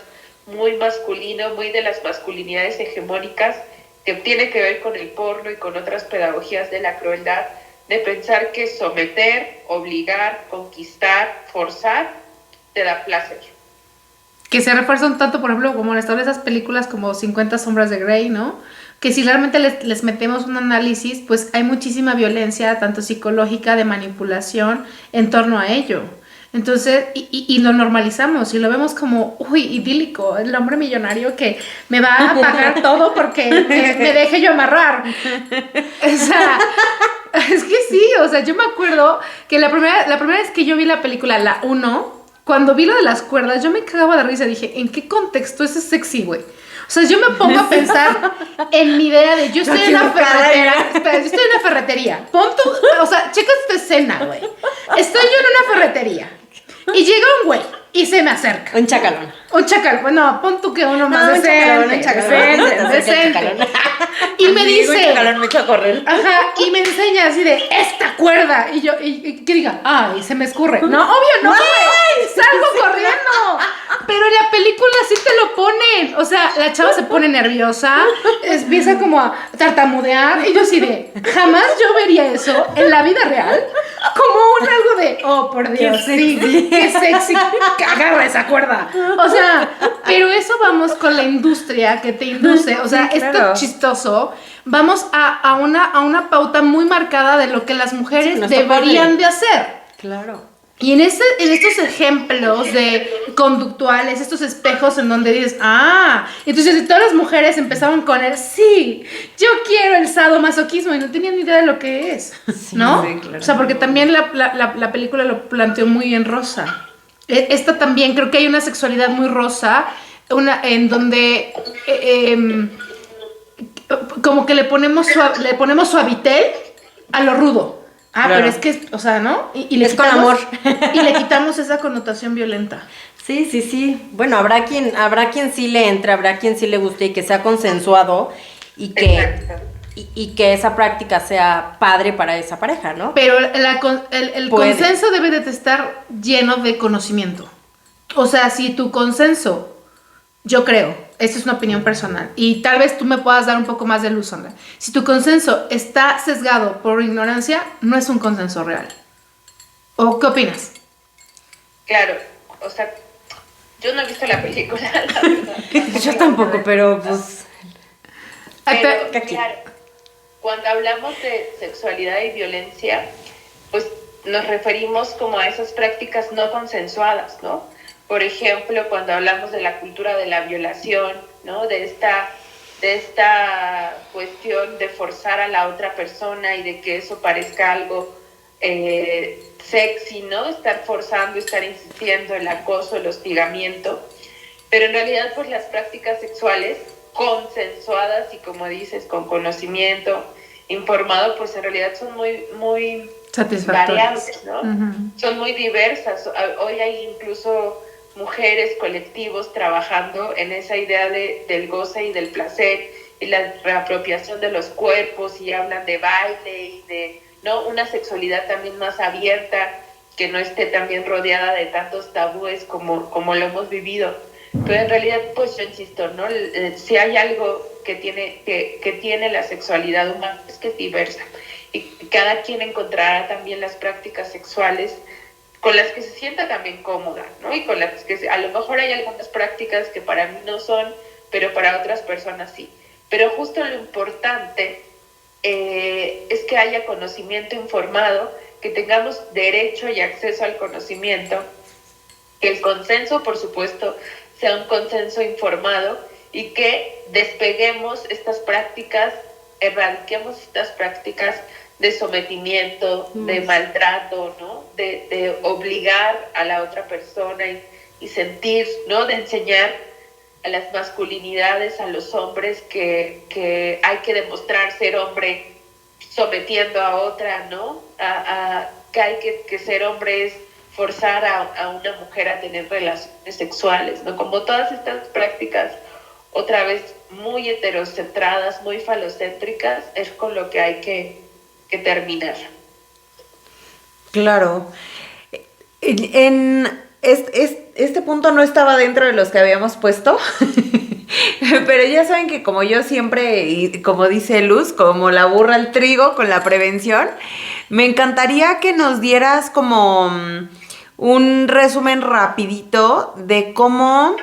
muy masculino, muy de las masculinidades hegemónicas, que tiene que ver con el porno y con otras pedagogías de la crueldad, de pensar que someter, obligar, conquistar, forzar, te da placer. Que se refuerzan tanto, por ejemplo, como en esas películas como 50 sombras de Grey, ¿no? Que si realmente les metemos un análisis, pues hay muchísima violencia, tanto psicológica, de manipulación, en torno a ello. Entonces, y lo normalizamos y lo vemos como, uy, idílico, el hombre millonario que me va a pagar todo porque me deje yo amarrar. O sea, es que sí, o sea, yo me acuerdo que la primera vez que yo vi la película, la 1, cuando vi lo de las cuerdas, yo me cagaba de risa. Dije, ¿en qué contexto es sexy, güey? O sea, yo me pongo a pensar en mi idea de yo estoy en una ferretera. Espera, yo estoy en una ferretería. Pon tu, o sea, checa esta escena, güey. Estoy yo en una ferretería y llega un güey y se me acerca. Un chacalón. Un chacal, bueno, pon tú que uno más decente. Y me dice, un chacalón me echa a correr. ajá, y me enseña así de esta cuerda. Y yo, y que diga, ay, se me escurre. No, obvio no, güey. Salgo corriendo. Pero en la película sí te lo ponen. O sea, la chava se pone nerviosa, empieza como a tartamudear. Y yo así de, jamás yo vería eso en la vida real como un algo de, oh, por Dios, sí, qué sexy, agarra esa cuerda. O sea, pero eso vamos con la industria que te induce. O sea, Sí, claro. esto chistoso. Vamos a una pauta muy marcada de lo que las mujeres no está deberían padre. de hacer. Claro. Y en estos ejemplos de conductuales, estos espejos en donde dices, entonces todas las mujeres empezaban con el, sí, yo quiero el sadomasoquismo, y no tenían ni idea de lo que es, ¿no? sí, claro. O sea, porque también la película lo planteó muy en rosa. Esta también creo que hay una sexualidad muy rosa, en donde como que le ponemos suavitel a lo rudo. Claro. Pero es que, o sea, ¿no? Y le Es con quitamos, amor. Y le quitamos esa connotación violenta. Sí. Bueno, habrá quien sí le entre, habrá quien sí le guste y que sea consensuado y Exacto. que esa práctica sea padre para esa pareja, ¿no? Pero el Puede. consenso debe de estar lleno de conocimiento. O sea, si tu consenso, yo creo, esta es una opinión personal, y tal vez tú me puedas dar un poco más de luz, Sandra. Si tu consenso está sesgado por ignorancia, no es un consenso real. ¿O qué opinas? Claro, o sea, yo no he visto la película, la verdad. Yo tampoco, pero pues... Pero, ¿qué? claro, cuando hablamos de sexualidad y violencia, pues nos referimos como a esas prácticas no consensuadas, ¿no? Por ejemplo, cuando hablamos de la cultura de la violación, ¿no? De esta cuestión de forzar a la otra persona y de que eso parezca algo sexy, ¿no? Estar forzando, estar insistiendo, el acoso, el hostigamiento. Pero en realidad, pues las prácticas sexuales consensuadas y, como dices, con conocimiento informado, pues en realidad son muy variables, ¿no? Son muy diversas. Hoy hay incluso mujeres, colectivos trabajando en esa idea del goce y del placer y la reapropiación de los cuerpos, y hablan de baile y de, ¿no?, una sexualidad también más abierta, que no esté también rodeada de tantos tabúes como lo hemos vivido. Pero en realidad, pues yo insisto, ¿no? Si hay algo que tiene la sexualidad humana, es que es diversa, y cada quien encontrará también las prácticas sexuales con las que se sienta también cómoda, ¿no? Y con las que a lo mejor hay algunas prácticas que para mí no son, pero para otras personas sí. Pero justo lo importante es que haya conocimiento informado, que tengamos derecho y acceso al conocimiento, que el consenso, por supuesto, sea un consenso informado, y que despeguemos estas prácticas, erradiquemos estas prácticas de sometimiento, de maltrato, ¿no? De obligar a la otra persona y sentir, ¿no? De enseñar a las masculinidades, a los hombres, que hay que demostrar ser hombre sometiendo a otra, ¿no? Que hay que ser hombre es forzar a una mujer a tener relaciones sexuales, ¿no? Como todas estas prácticas, otra vez, muy heterocentradas, muy falocéntricas, es con lo que hay que terminar. Claro. Este punto no estaba dentro de los que habíamos puesto, pero ya saben que como yo siempre, y como dice Luz, como la burra al trigo con la prevención, me encantaría que nos dieras como un resumen rapidito de cómo,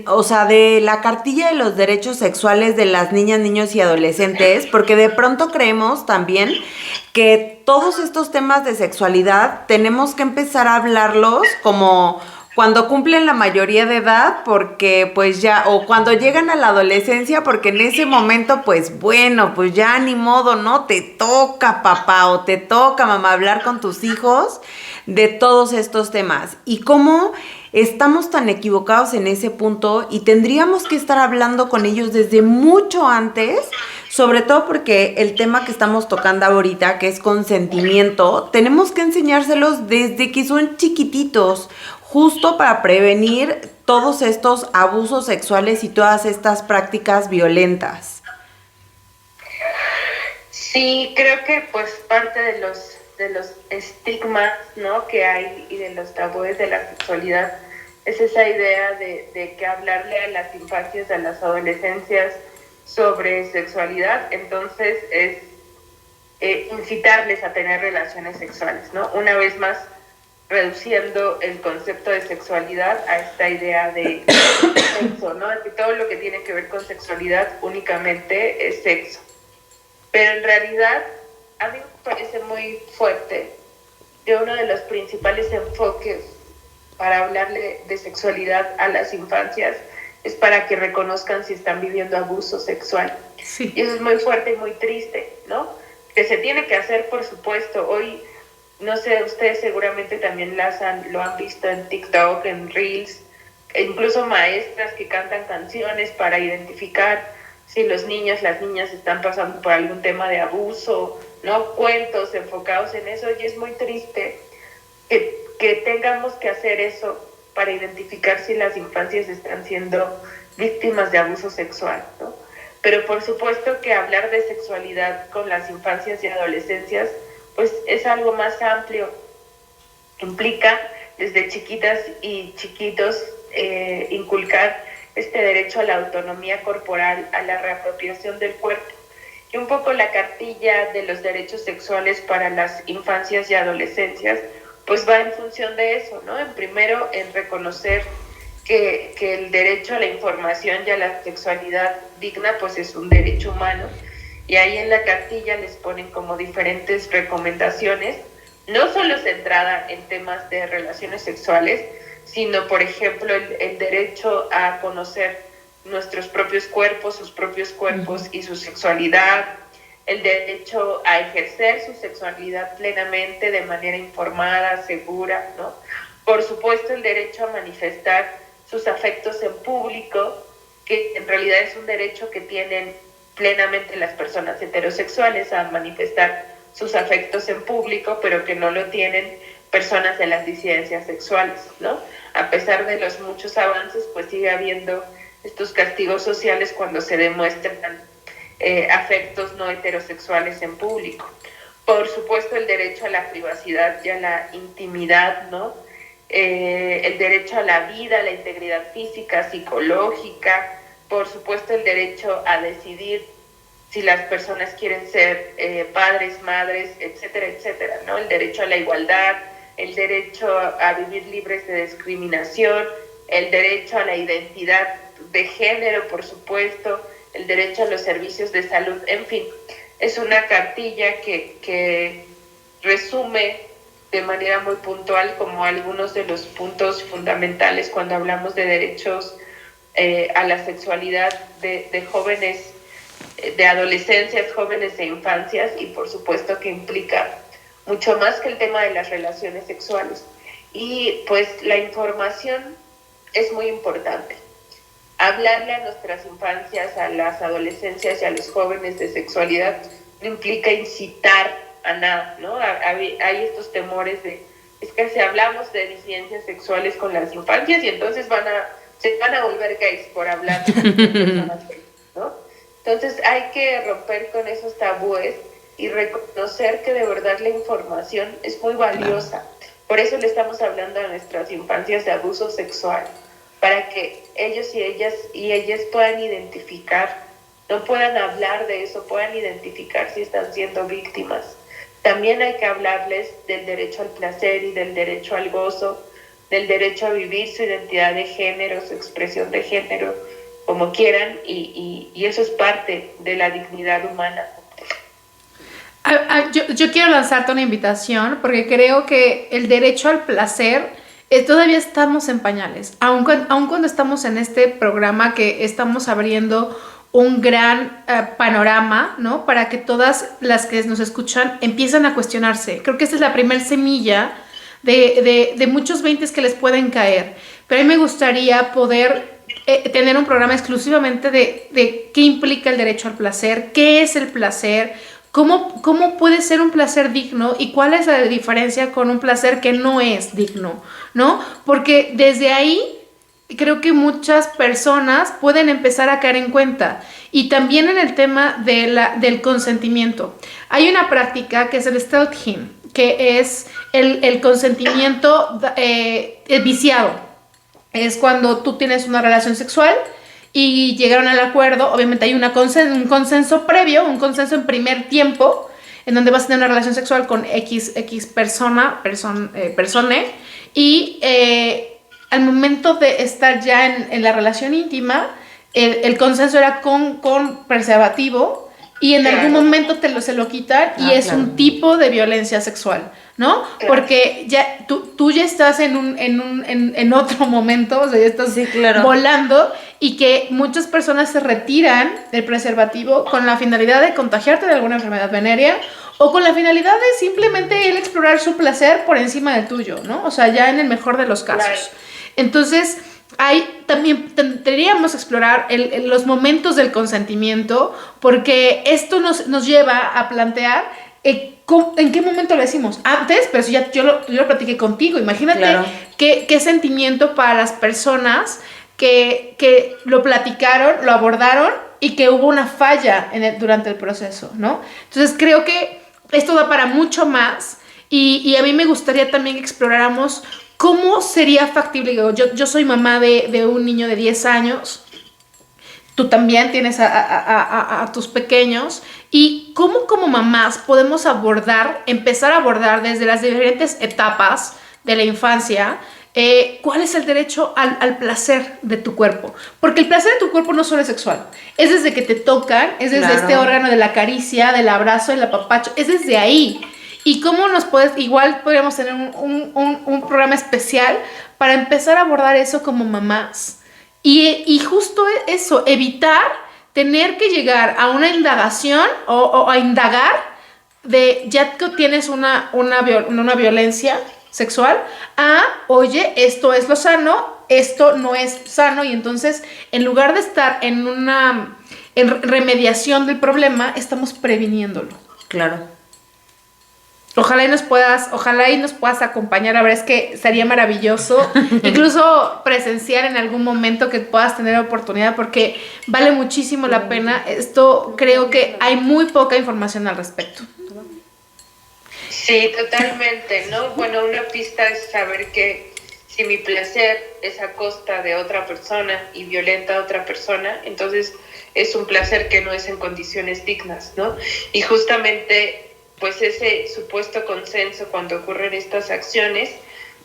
o sea, de la cartilla de los derechos sexuales de las niñas, niños y adolescentes, porque de pronto creemos también que todos estos temas de sexualidad tenemos que empezar a hablarlos como cuando cumplen la mayoría de edad, porque pues ya, o cuando llegan a la adolescencia, porque en ese momento pues bueno, pues ya ni modo, ¿no? Te toca, papá, o te toca, mamá, hablar con tus hijos de todos estos temas. Y cómo estamos tan equivocados en ese punto, y tendríamos que estar hablando con ellos desde mucho antes, sobre todo porque el tema que estamos tocando ahorita, que es consentimiento, tenemos que enseñárselos desde que son chiquititos, justo para prevenir todos estos abusos sexuales y todas estas prácticas violentas. Sí, creo que pues parte de los estigmas, ¿no?, que hay, y de los tabúes de la sexualidad, es esa idea de que hablarle a las infancias, a las adolescencias sobre sexualidad, entonces es incitarles a tener relaciones sexuales, ¿no? Una vez más, reduciendo el concepto de sexualidad a esta idea de sexo, ¿no? De que todo lo que tiene que ver con sexualidad únicamente es sexo. Pero en realidad, a mí me parece muy fuerte que uno de los principales enfoques para hablarle de sexualidad a las infancias es para que reconozcan si están viviendo abuso sexual. Sí. Y eso es muy fuerte y muy triste, ¿no? Que se tiene que hacer, por supuesto. Hoy, no sé, ustedes seguramente también lo han visto en TikTok, en Reels, e incluso maestras que cantan canciones para identificar si los niños, las niñas están pasando por algún tema de abuso, ¿no? Cuentos enfocados en eso, y es muy triste que tengamos que hacer eso para identificar si las infancias están siendo víctimas de abuso sexual, ¿no? Pero por supuesto que hablar de sexualidad con las infancias y adolescencias, pues es algo más amplio. Implica desde chiquitas y chiquitos inculcar este derecho a la autonomía corporal, a la reapropiación del cuerpo. Y un poco la cartilla de los derechos sexuales para las infancias y adolescencias, pues va en función de eso, ¿no? Primero, en reconocer que el derecho a la información y a la sexualidad digna, pues es un derecho humano. Y ahí en la cartilla les ponen como diferentes recomendaciones, no solo centrada en temas de relaciones sexuales, sino, por ejemplo, el derecho a conocer nuestros propios cuerpos, sus propios cuerpos y su sexualidad, el derecho a ejercer su sexualidad plenamente, de manera informada, segura, ¿no? Por supuesto, el derecho a manifestar sus afectos en público, que en realidad es un derecho que tienen plenamente las personas heterosexuales a manifestar sus afectos en público, pero que no lo tienen personas de las disidencias sexuales, ¿no? A pesar de los muchos avances, pues sigue habiendo estos castigos sociales cuando se demuestran afectos no heterosexuales en público. Por supuesto, el derecho a la privacidad y a la intimidad, ¿no? El derecho a la vida, a la integridad física, psicológica, por supuesto el derecho a decidir si las personas quieren ser padres, madres, etcétera, etcétera, ¿no? El derecho a la igualdad, el derecho a vivir libres de discriminación, el derecho a la identidad de género, por supuesto, el derecho a los servicios de salud, en fin, es una cartilla que resume de manera muy puntual como algunos de los puntos fundamentales cuando hablamos de derechos a la sexualidad de jóvenes, de adolescencias, jóvenes e infancias, y por supuesto que implica mucho más que el tema de las relaciones sexuales. Y pues la información es muy importante. Hablarle a nuestras infancias, a las adolescencias y a los jóvenes de sexualidad no implica incitar a nada, ¿no? Hay estos temores de, es que si hablamos de disidencias sexuales con las infancias y entonces se van a volver gays por hablar de personas gays, ¿no? Entonces hay que romper con esos tabúes y reconocer que de verdad la información es muy valiosa. Por eso le estamos hablando a nuestras infancias de abuso sexual, para que ellos y ellas puedan identificar, no puedan hablar de eso, puedan identificar si están siendo víctimas. También hay que hablarles del derecho al placer y del derecho al gozo, del derecho a vivir su identidad de género, su expresión de género, como quieran, y eso es parte de la dignidad humana. Yo quiero lanzarte una invitación porque creo que el derecho al placer todavía estamos en pañales, aun cuando estamos en este programa que estamos abriendo un gran panorama, ¿no? Para que todas las que nos escuchan empiezan a cuestionarse. Creo que esta es la primer semilla de muchos 20 que les pueden caer. Pero a mí me gustaría poder tener un programa exclusivamente de qué implica el derecho al placer, qué es el placer, cómo puede ser un placer digno y cuál es la diferencia con un placer que no es digno, ¿no? Porque desde ahí creo que muchas personas pueden empezar a caer en cuenta. Y también en el tema del consentimiento. Hay una práctica que es el stalking, que es el consentimiento viciado. Es cuando tú tienes una relación sexual y llegaron al acuerdo, obviamente hay un consenso previo, un consenso en primer tiempo, en donde vas a tener una relación sexual con X persona, y al momento de estar ya en la relación íntima, el consenso era con preservativo, y en algún momento se lo quitan y es un tipo de violencia sexual, ¿no? Porque ya tú ya estás en otro momento, o sea, ya estás volando, y que muchas personas se retiran del preservativo con la finalidad de contagiarte de alguna enfermedad venérea o con la finalidad de simplemente él explorar su placer por encima del tuyo, ¿no? O sea, ya en el mejor de los casos. Entonces, también tendríamos que explorar los momentos del consentimiento, porque esto nos lleva a plantear en qué momento lo decimos. Antes, pero si yo lo platiqué contigo, imagínate qué sentimiento para las personas que lo platicaron, lo abordaron y que hubo una falla durante el proceso, ¿no? Entonces creo que esto da para mucho más, y a mí me gustaría también que exploráramos ¿cómo sería factible? Yo soy mamá de un niño de 10 años, tú también tienes a tus pequeños, y cómo como mamás podemos empezar a abordar desde las diferentes etapas de la infancia, cuál es el derecho al placer de tu cuerpo. Porque el placer de tu cuerpo no solo es sexual, es desde que te tocan, es desde este órgano de la caricia, del abrazo, del apapacho, es desde ahí. Y cómo igual podríamos tener un programa especial para empezar a abordar eso como mamás. Y justo eso, evitar tener que llegar a una indagación o a indagar de ya que tienes una violencia sexual a, oye, esto es lo sano, esto no es sano, y entonces en lugar de estar en remediación del problema, estamos previniéndolo. Claro. Ojalá y nos puedas acompañar. A ver, es que sería maravilloso, incluso presenciar en algún momento que puedas tener oportunidad, porque vale muchísimo la pena. Esto creo que hay muy poca información al respecto. Sí, totalmente, ¿no? Bueno, una pista es saber que si mi placer es a costa de otra persona y violenta a otra persona, entonces es un placer que no es en condiciones dignas, ¿no? Y justamente pues ese supuesto consenso cuando ocurren estas acciones,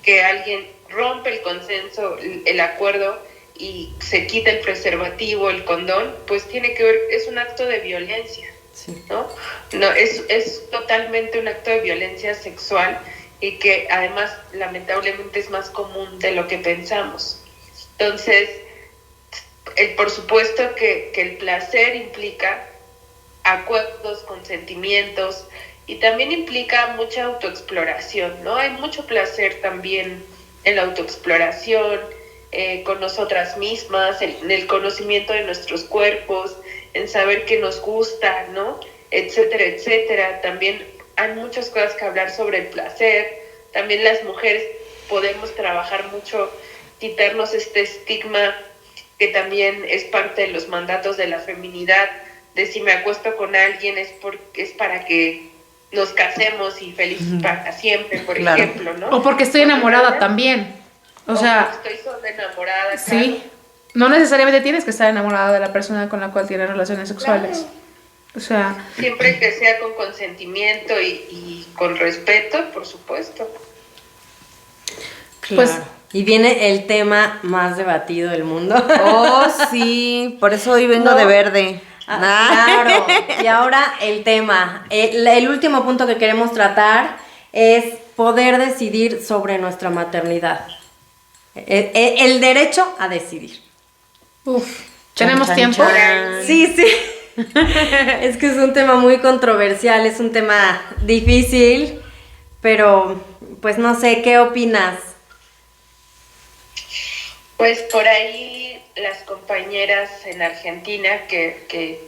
que alguien rompe el consenso, el acuerdo, y se quita el preservativo, el condón, pues tiene que ver, es un acto de violencia, sí, ¿no? No, es totalmente un acto de violencia sexual, y que además lamentablemente es más común de lo que pensamos. Entonces, por supuesto que el placer implica acuerdos, consentimientos, y también implica mucha autoexploración, ¿no? Hay mucho placer también en la autoexploración, con nosotras mismas, en el conocimiento de nuestros cuerpos, en saber qué nos gusta, ¿no? Etcétera, etcétera. También hay muchas cosas que hablar sobre el placer. También las mujeres podemos trabajar mucho, quitarnos este estigma que también es parte de los mandatos de la feminidad, de si me acuesto con alguien es para que nos casemos y felices para siempre, por ejemplo, ¿no? O porque estoy enamorada también. O sea, estoy solo enamorada. Sí. Claro. No necesariamente tienes que estar enamorada de la persona con la cual tienes relaciones sexuales. Claro. O sea, siempre que sea con consentimiento y con respeto, por supuesto. Claro. Pues, y viene el tema más debatido del mundo. Oh, sí, por eso hoy vengo de verde. Claro, y ahora el tema, el último punto que queremos tratar es poder decidir sobre nuestra maternidad, el derecho a decidir. ¿Tenemos tiempo? Sí, es que es un tema muy controversial, es un tema difícil, pero pues no sé, ¿qué opinas? Pues por ahí las compañeras en Argentina que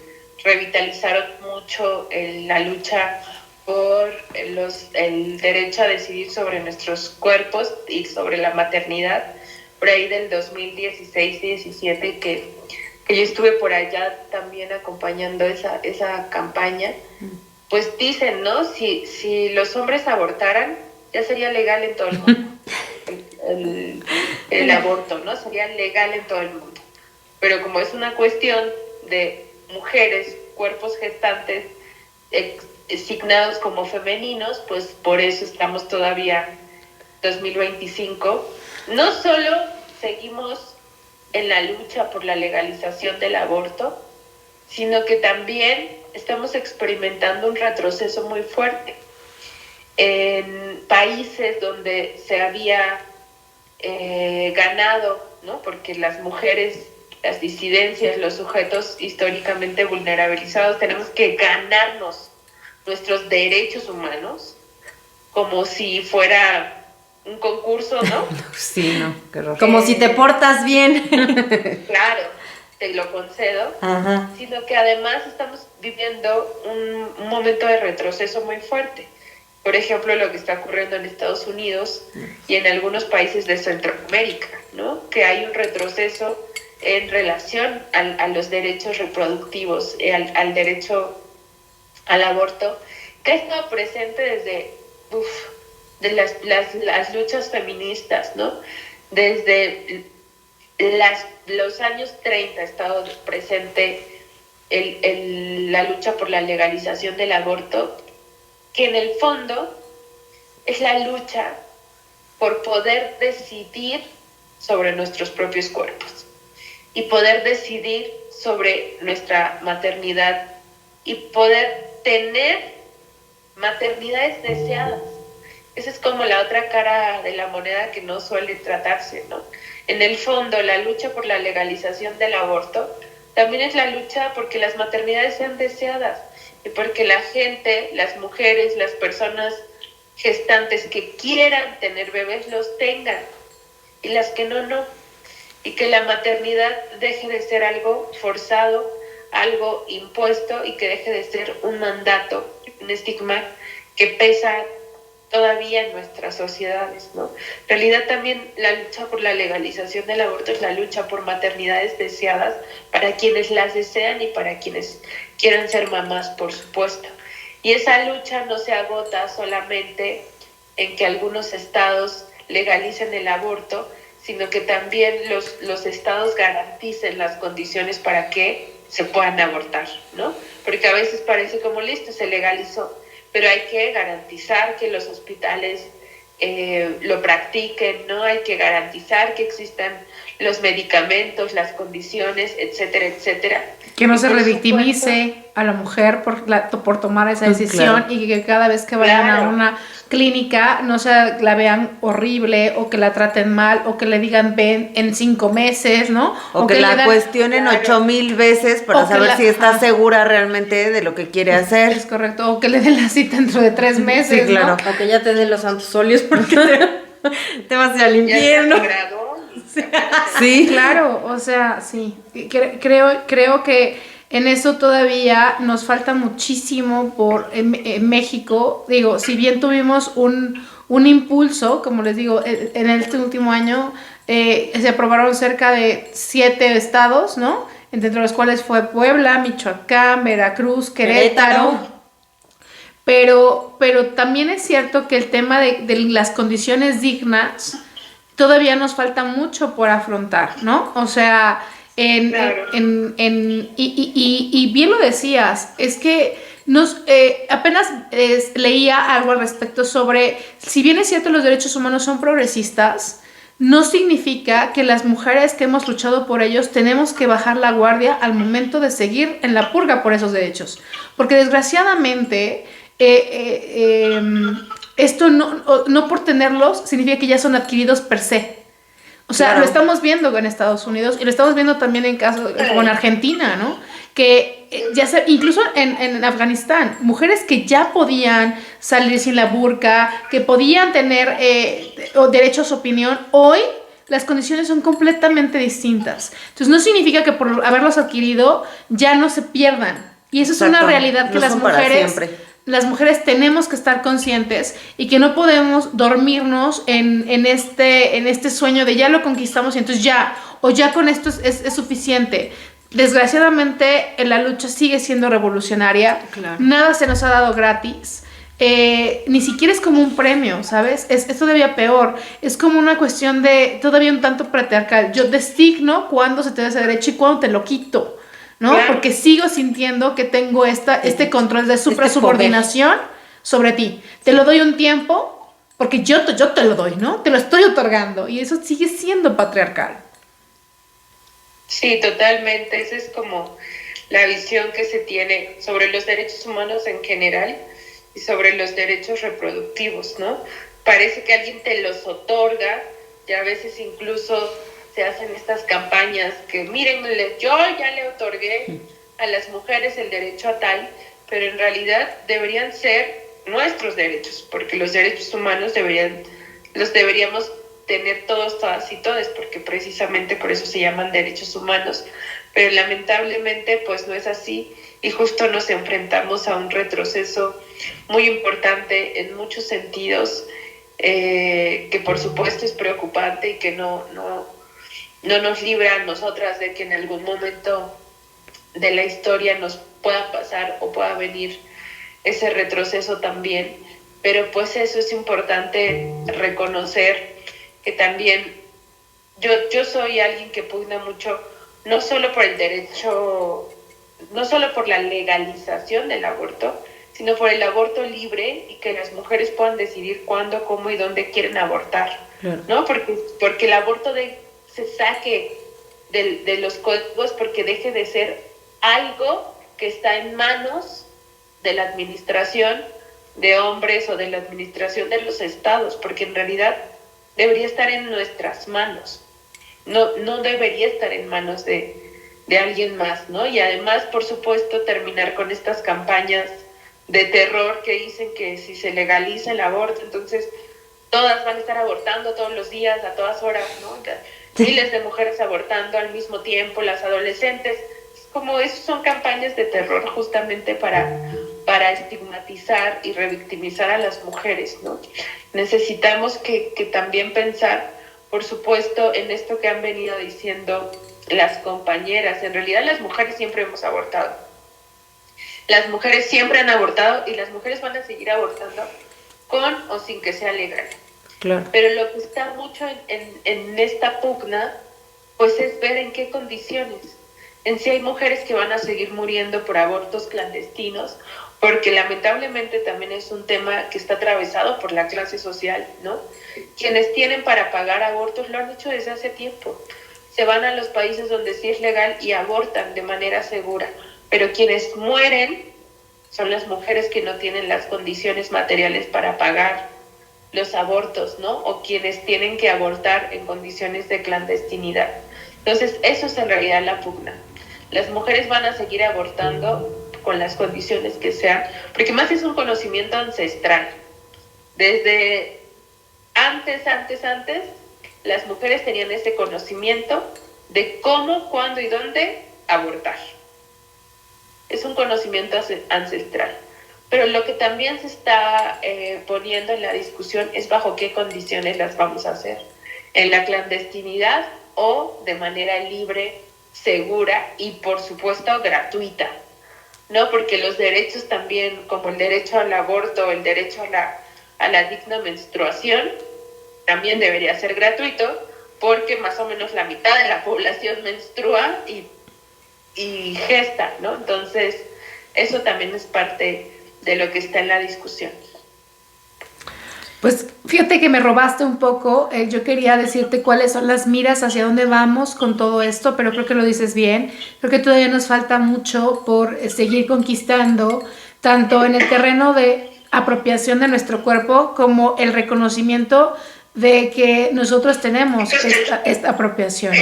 revitalizaron mucho la lucha por el derecho a decidir sobre nuestros cuerpos y sobre la maternidad, por ahí del 2016 y 17, que yo estuve por allá también acompañando esa campaña, pues dicen, ¿no? Si los hombres abortaran, ya sería legal en todo el mundo. El aborto, ¿no? Sería legal en todo el mundo. Pero como es una cuestión de mujeres, cuerpos gestantes, designados como femeninos, pues por eso estamos todavía 2025. No solo seguimos en la lucha por la legalización del aborto, sino que también estamos experimentando un retroceso muy fuerte. En países donde se había ganado, ¿no? Porque las mujeres, las disidencias, los sujetos históricamente vulnerabilizados, tenemos que ganarnos nuestros derechos humanos como si fuera un concurso, ¿no? Sí, no, qué horror. Como si te portas bien. Claro, te lo concedo. Ajá. Sino que además estamos viviendo un momento de retroceso muy fuerte. Por ejemplo, lo que está ocurriendo en Estados Unidos y en algunos países de Centroamérica, ¿no? Que hay un retroceso en relación a los derechos reproductivos, al derecho al aborto, que ha estado presente desde de las luchas feministas, ¿no? Desde los años 30 ha estado presente la lucha por la legalización del aborto, que en el fondo es la lucha por poder decidir sobre nuestros propios cuerpos y poder decidir sobre nuestra maternidad y poder tener maternidades deseadas. Esa es como la otra cara de la moneda que no suele tratarse, ¿no? En el fondo, la lucha por la legalización del aborto también es la lucha porque las maternidades sean deseadas y porque la gente, las mujeres, las personas gestantes que quieran tener bebés los tengan, y las que no, no. Y que la maternidad deje de ser algo forzado, algo impuesto, y que deje de ser un mandato, un estigma que pesa todavía en nuestras sociedades, ¿no? En realidad también la lucha por la legalización del aborto es la lucha por maternidades deseadas para quienes las desean y para quienes quieran ser mamás, por supuesto. Y esa lucha no se agota solamente en que algunos estados legalicen el aborto, sino que también los estados garanticen las condiciones para que se puedan abortar, ¿no? Porque a veces parece como listo, se legalizó, pero hay que garantizar que los hospitales lo practiquen, ¿no? Hay que garantizar que existan los medicamentos, las condiciones, etcétera, etcétera. Que no se revictimice a la mujer por tomar esa decisión, claro. Y que cada vez que vayan a una clínica no se la vean horrible, o que la traten mal, o que le digan ven en 5 meses, ¿no? O que la cuestionen 8,000 veces para saber si está segura realmente de lo que quiere hacer. Es correcto, o que le den la cita dentro de 3 meses, sí, claro. ¿no? O que ya te den los santos óleos porque te vas a ir al infierno. Sí, claro, o sea, sí. Creo que en eso todavía nos falta muchísimo en México. Digo, si bien tuvimos un impulso, como les digo, en este último año se aprobaron cerca de 7 estados, ¿no? Entre los cuales fue Puebla, Michoacán, Veracruz, Querétaro. Pero también es cierto que el tema de las condiciones dignas todavía nos falta mucho por afrontar, ¿no? O sea, claro. Y bien lo decías, es que apenas leía algo al respecto sobre, si bien es cierto los derechos humanos son progresistas, no significa que las mujeres que hemos luchado por ellos tenemos que bajar la guardia al momento de seguir en la purga por esos derechos, porque desgraciadamente esto no por tenerlos significa que ya son adquiridos per se. O sea, claro. Lo estamos viendo en Estados Unidos y lo estamos viendo también en casos como en Argentina, ¿no? Que incluso en Afganistán, mujeres que ya podían salir sin la burka, que podían tener derecho a su opinión, hoy las condiciones son completamente distintas. Entonces no significa que por haberlos adquirido ya no se pierdan. Y eso Exacto. Es una realidad que las mujeres tenemos que estar conscientes, y que no podemos dormirnos en este sueño de ya lo conquistamos y entonces ya con esto es suficiente. Desgraciadamente la lucha sigue siendo revolucionaria, claro. Nada se nos ha dado gratis, ni siquiera es como un premio, ¿sabes? Es todavía peor, es como una cuestión de todavía un tanto patriarcal. Yo designo cuándo se te da ese derecho y cuándo te lo quito, ¿no? Claro. Porque sigo sintiendo que tengo este control de subordinación sobre ti. Te lo doy un tiempo porque yo te lo doy, ¿no? Te lo estoy otorgando, y eso sigue siendo patriarcal. Sí, totalmente. Esa es como la visión que se tiene sobre los derechos humanos en general y sobre los derechos reproductivos, ¿no? Parece que alguien te los otorga, y a veces incluso se hacen estas campañas que miren, yo ya le otorgué a las mujeres el derecho a tal, pero en realidad deberían ser nuestros derechos, porque los derechos humanos los deberíamos tener todos, todas y todes, porque precisamente por eso se llaman derechos humanos, pero lamentablemente pues no es así, y justo nos enfrentamos a un retroceso muy importante en muchos sentidos, que por supuesto es preocupante y que no nos libra a nosotras de que en algún momento de la historia nos pueda pasar o pueda venir ese retroceso también. Pero pues eso es importante reconocer, que también yo soy alguien que pugna mucho, no solo por el derecho, no solo por la legalización del aborto, sino por el aborto libre, y que las mujeres puedan decidir cuándo, cómo y dónde quieren abortar, claro. ¿No? Porque el aborto se saque de los códigos, porque deje de ser algo que está en manos de la administración de hombres o de la administración de los estados, porque en realidad debería estar en nuestras manos, no debería estar en manos de alguien más, ¿no? Y además, por supuesto, terminar con estas campañas de terror que dicen que si se legaliza el aborto, entonces todas van a estar abortando todos los días, a todas horas, ¿no? Miles de mujeres abortando al mismo tiempo, las adolescentes, como eso son campañas de terror justamente para estigmatizar y revictimizar a las mujeres, ¿no? Necesitamos que también pensar, por supuesto, en esto que han venido diciendo las compañeras. En realidad las mujeres siempre hemos abortado. Las mujeres siempre han abortado y las mujeres van a seguir abortando con o sin que sea legal. Claro. Pero lo que está mucho en esta pugna, pues es ver en qué condiciones. En si hay mujeres que van a seguir muriendo por abortos clandestinos, porque lamentablemente también es un tema que está atravesado por la clase social, ¿no? Quienes tienen para pagar abortos lo han hecho desde hace tiempo. Se van a los países donde sí es legal y abortan de manera segura. Pero quienes mueren son las mujeres que no tienen las condiciones materiales para pagar los abortos, ¿no? O quienes tienen que abortar en condiciones de clandestinidad. Entonces, eso es en realidad la pugna. Las mujeres van a seguir abortando con las condiciones que sean, porque más es un conocimiento ancestral. Desde antes, las mujeres tenían ese conocimiento de cómo, cuándo y dónde abortar. Es un conocimiento ancestral. Pero lo que también se está poniendo en la discusión es bajo qué condiciones las vamos a hacer. En la clandestinidad o de manera libre, segura y por supuesto gratuita, ¿no? Porque los derechos también, como el derecho al aborto, el derecho a la digna menstruación, también debería ser gratuito, porque más o menos la mitad de la población menstrua y gesta, ¿no? Entonces, eso también es parte de lo que está en la discusión. Pues fíjate que me robaste un poco. Yo quería decirte cuáles son las miras, hacia dónde vamos con todo esto, pero creo que lo dices bien. Creo que todavía nos falta mucho por seguir conquistando, tanto en el terreno de apropiación de nuestro cuerpo como el reconocimiento de que nosotros tenemos esta apropiación,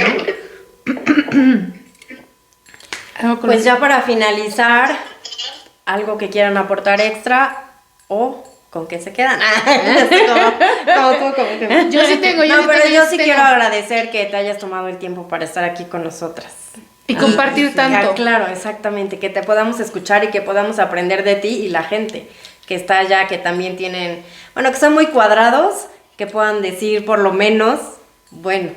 ¿no? Pues ya para finalizar, algo que quieran aportar extra o con qué se quedan. Yo sí tengo. Yo sí quiero agradecer que te hayas tomado el tiempo para estar aquí con nosotras. Y compartir tanto. Claro, exactamente, que te podamos escuchar y que podamos aprender de ti y la gente que está allá, que también tienen, bueno, que son muy cuadrados, que puedan decir por lo menos, bueno,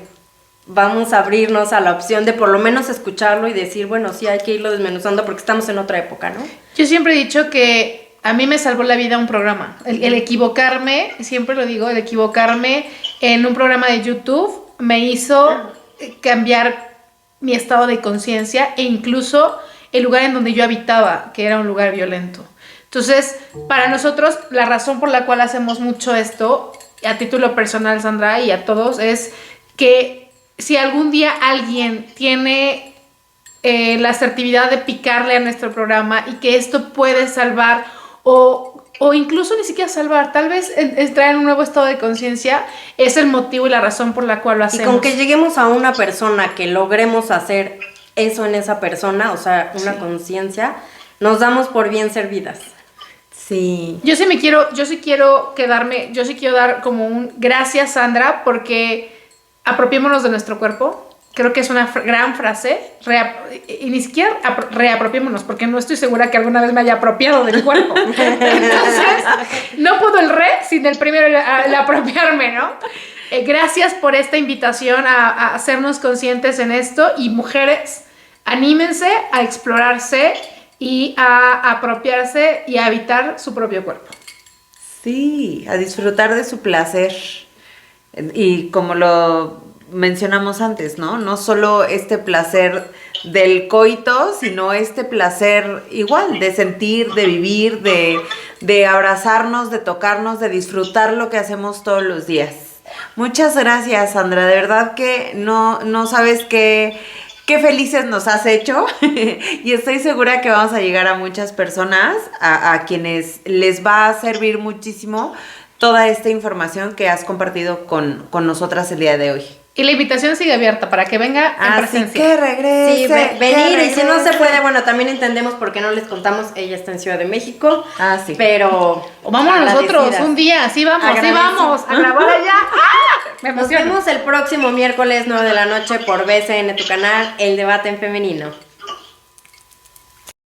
vamos a abrirnos a la opción de por lo menos escucharlo y decir, bueno, sí hay que irlo desmenuzando porque estamos en otra época, ¿no? Yo siempre he dicho que a mí me salvó la vida un programa. El equivocarme, siempre lo digo, el equivocarme en un programa de YouTube me hizo cambiar mi estado de conciencia e incluso el lugar en donde yo habitaba, que era un lugar violento. Entonces, para nosotros, la razón por la cual hacemos mucho esto, a título personal, Sandra, y a todos, es que si algún día alguien tiene la asertividad de picarle a nuestro programa y que esto puede salvar o incluso ni siquiera salvar, tal vez entrar en un nuevo estado de conciencia, es el motivo y la razón por la cual lo hacemos. Y con que lleguemos a una persona, que logremos hacer eso en esa persona, o sea, una conciencia, nos damos por bien servidas. Sí. Yo sí quiero dar como un gracias, Sandra, porque apropiémonos de nuestro cuerpo. Creo que es una gran frase, y ni siquiera reapropiémonos, porque no estoy segura que alguna vez me haya apropiado del cuerpo. Entonces, no puedo el sin el primero, el apropiarme, ¿no? Gracias por esta invitación a hacernos conscientes en esto, y mujeres, anímense a explorarse y a apropiarse y a habitar su propio cuerpo. Sí, a disfrutar de su placer. Y como lo mencionamos antes, ¿no? No solo este placer del coito, sino este placer igual de sentir, de vivir, de abrazarnos, de tocarnos, de disfrutar lo que hacemos todos los días. Muchas gracias, Sandra. De verdad que no sabes qué felices nos has hecho y estoy segura que vamos a llegar a muchas personas a quienes les va a servir muchísimo toda esta información que has compartido con nosotras el día de hoy. Y la invitación sigue abierta para que venga en Así presencia. que regrese. Sí, que venir, y si no se regrese. puede, bueno, también entendemos por qué no les contamos, ella está en Ciudad de México, Ah, sí. pero O vamos nosotros agradecidas. un día, sí vamos a grabar allá. ¡Ah! Me Nos emociono. vemos el próximo miércoles 9 de la noche por BCN, tu canal, El Debate en Femenino.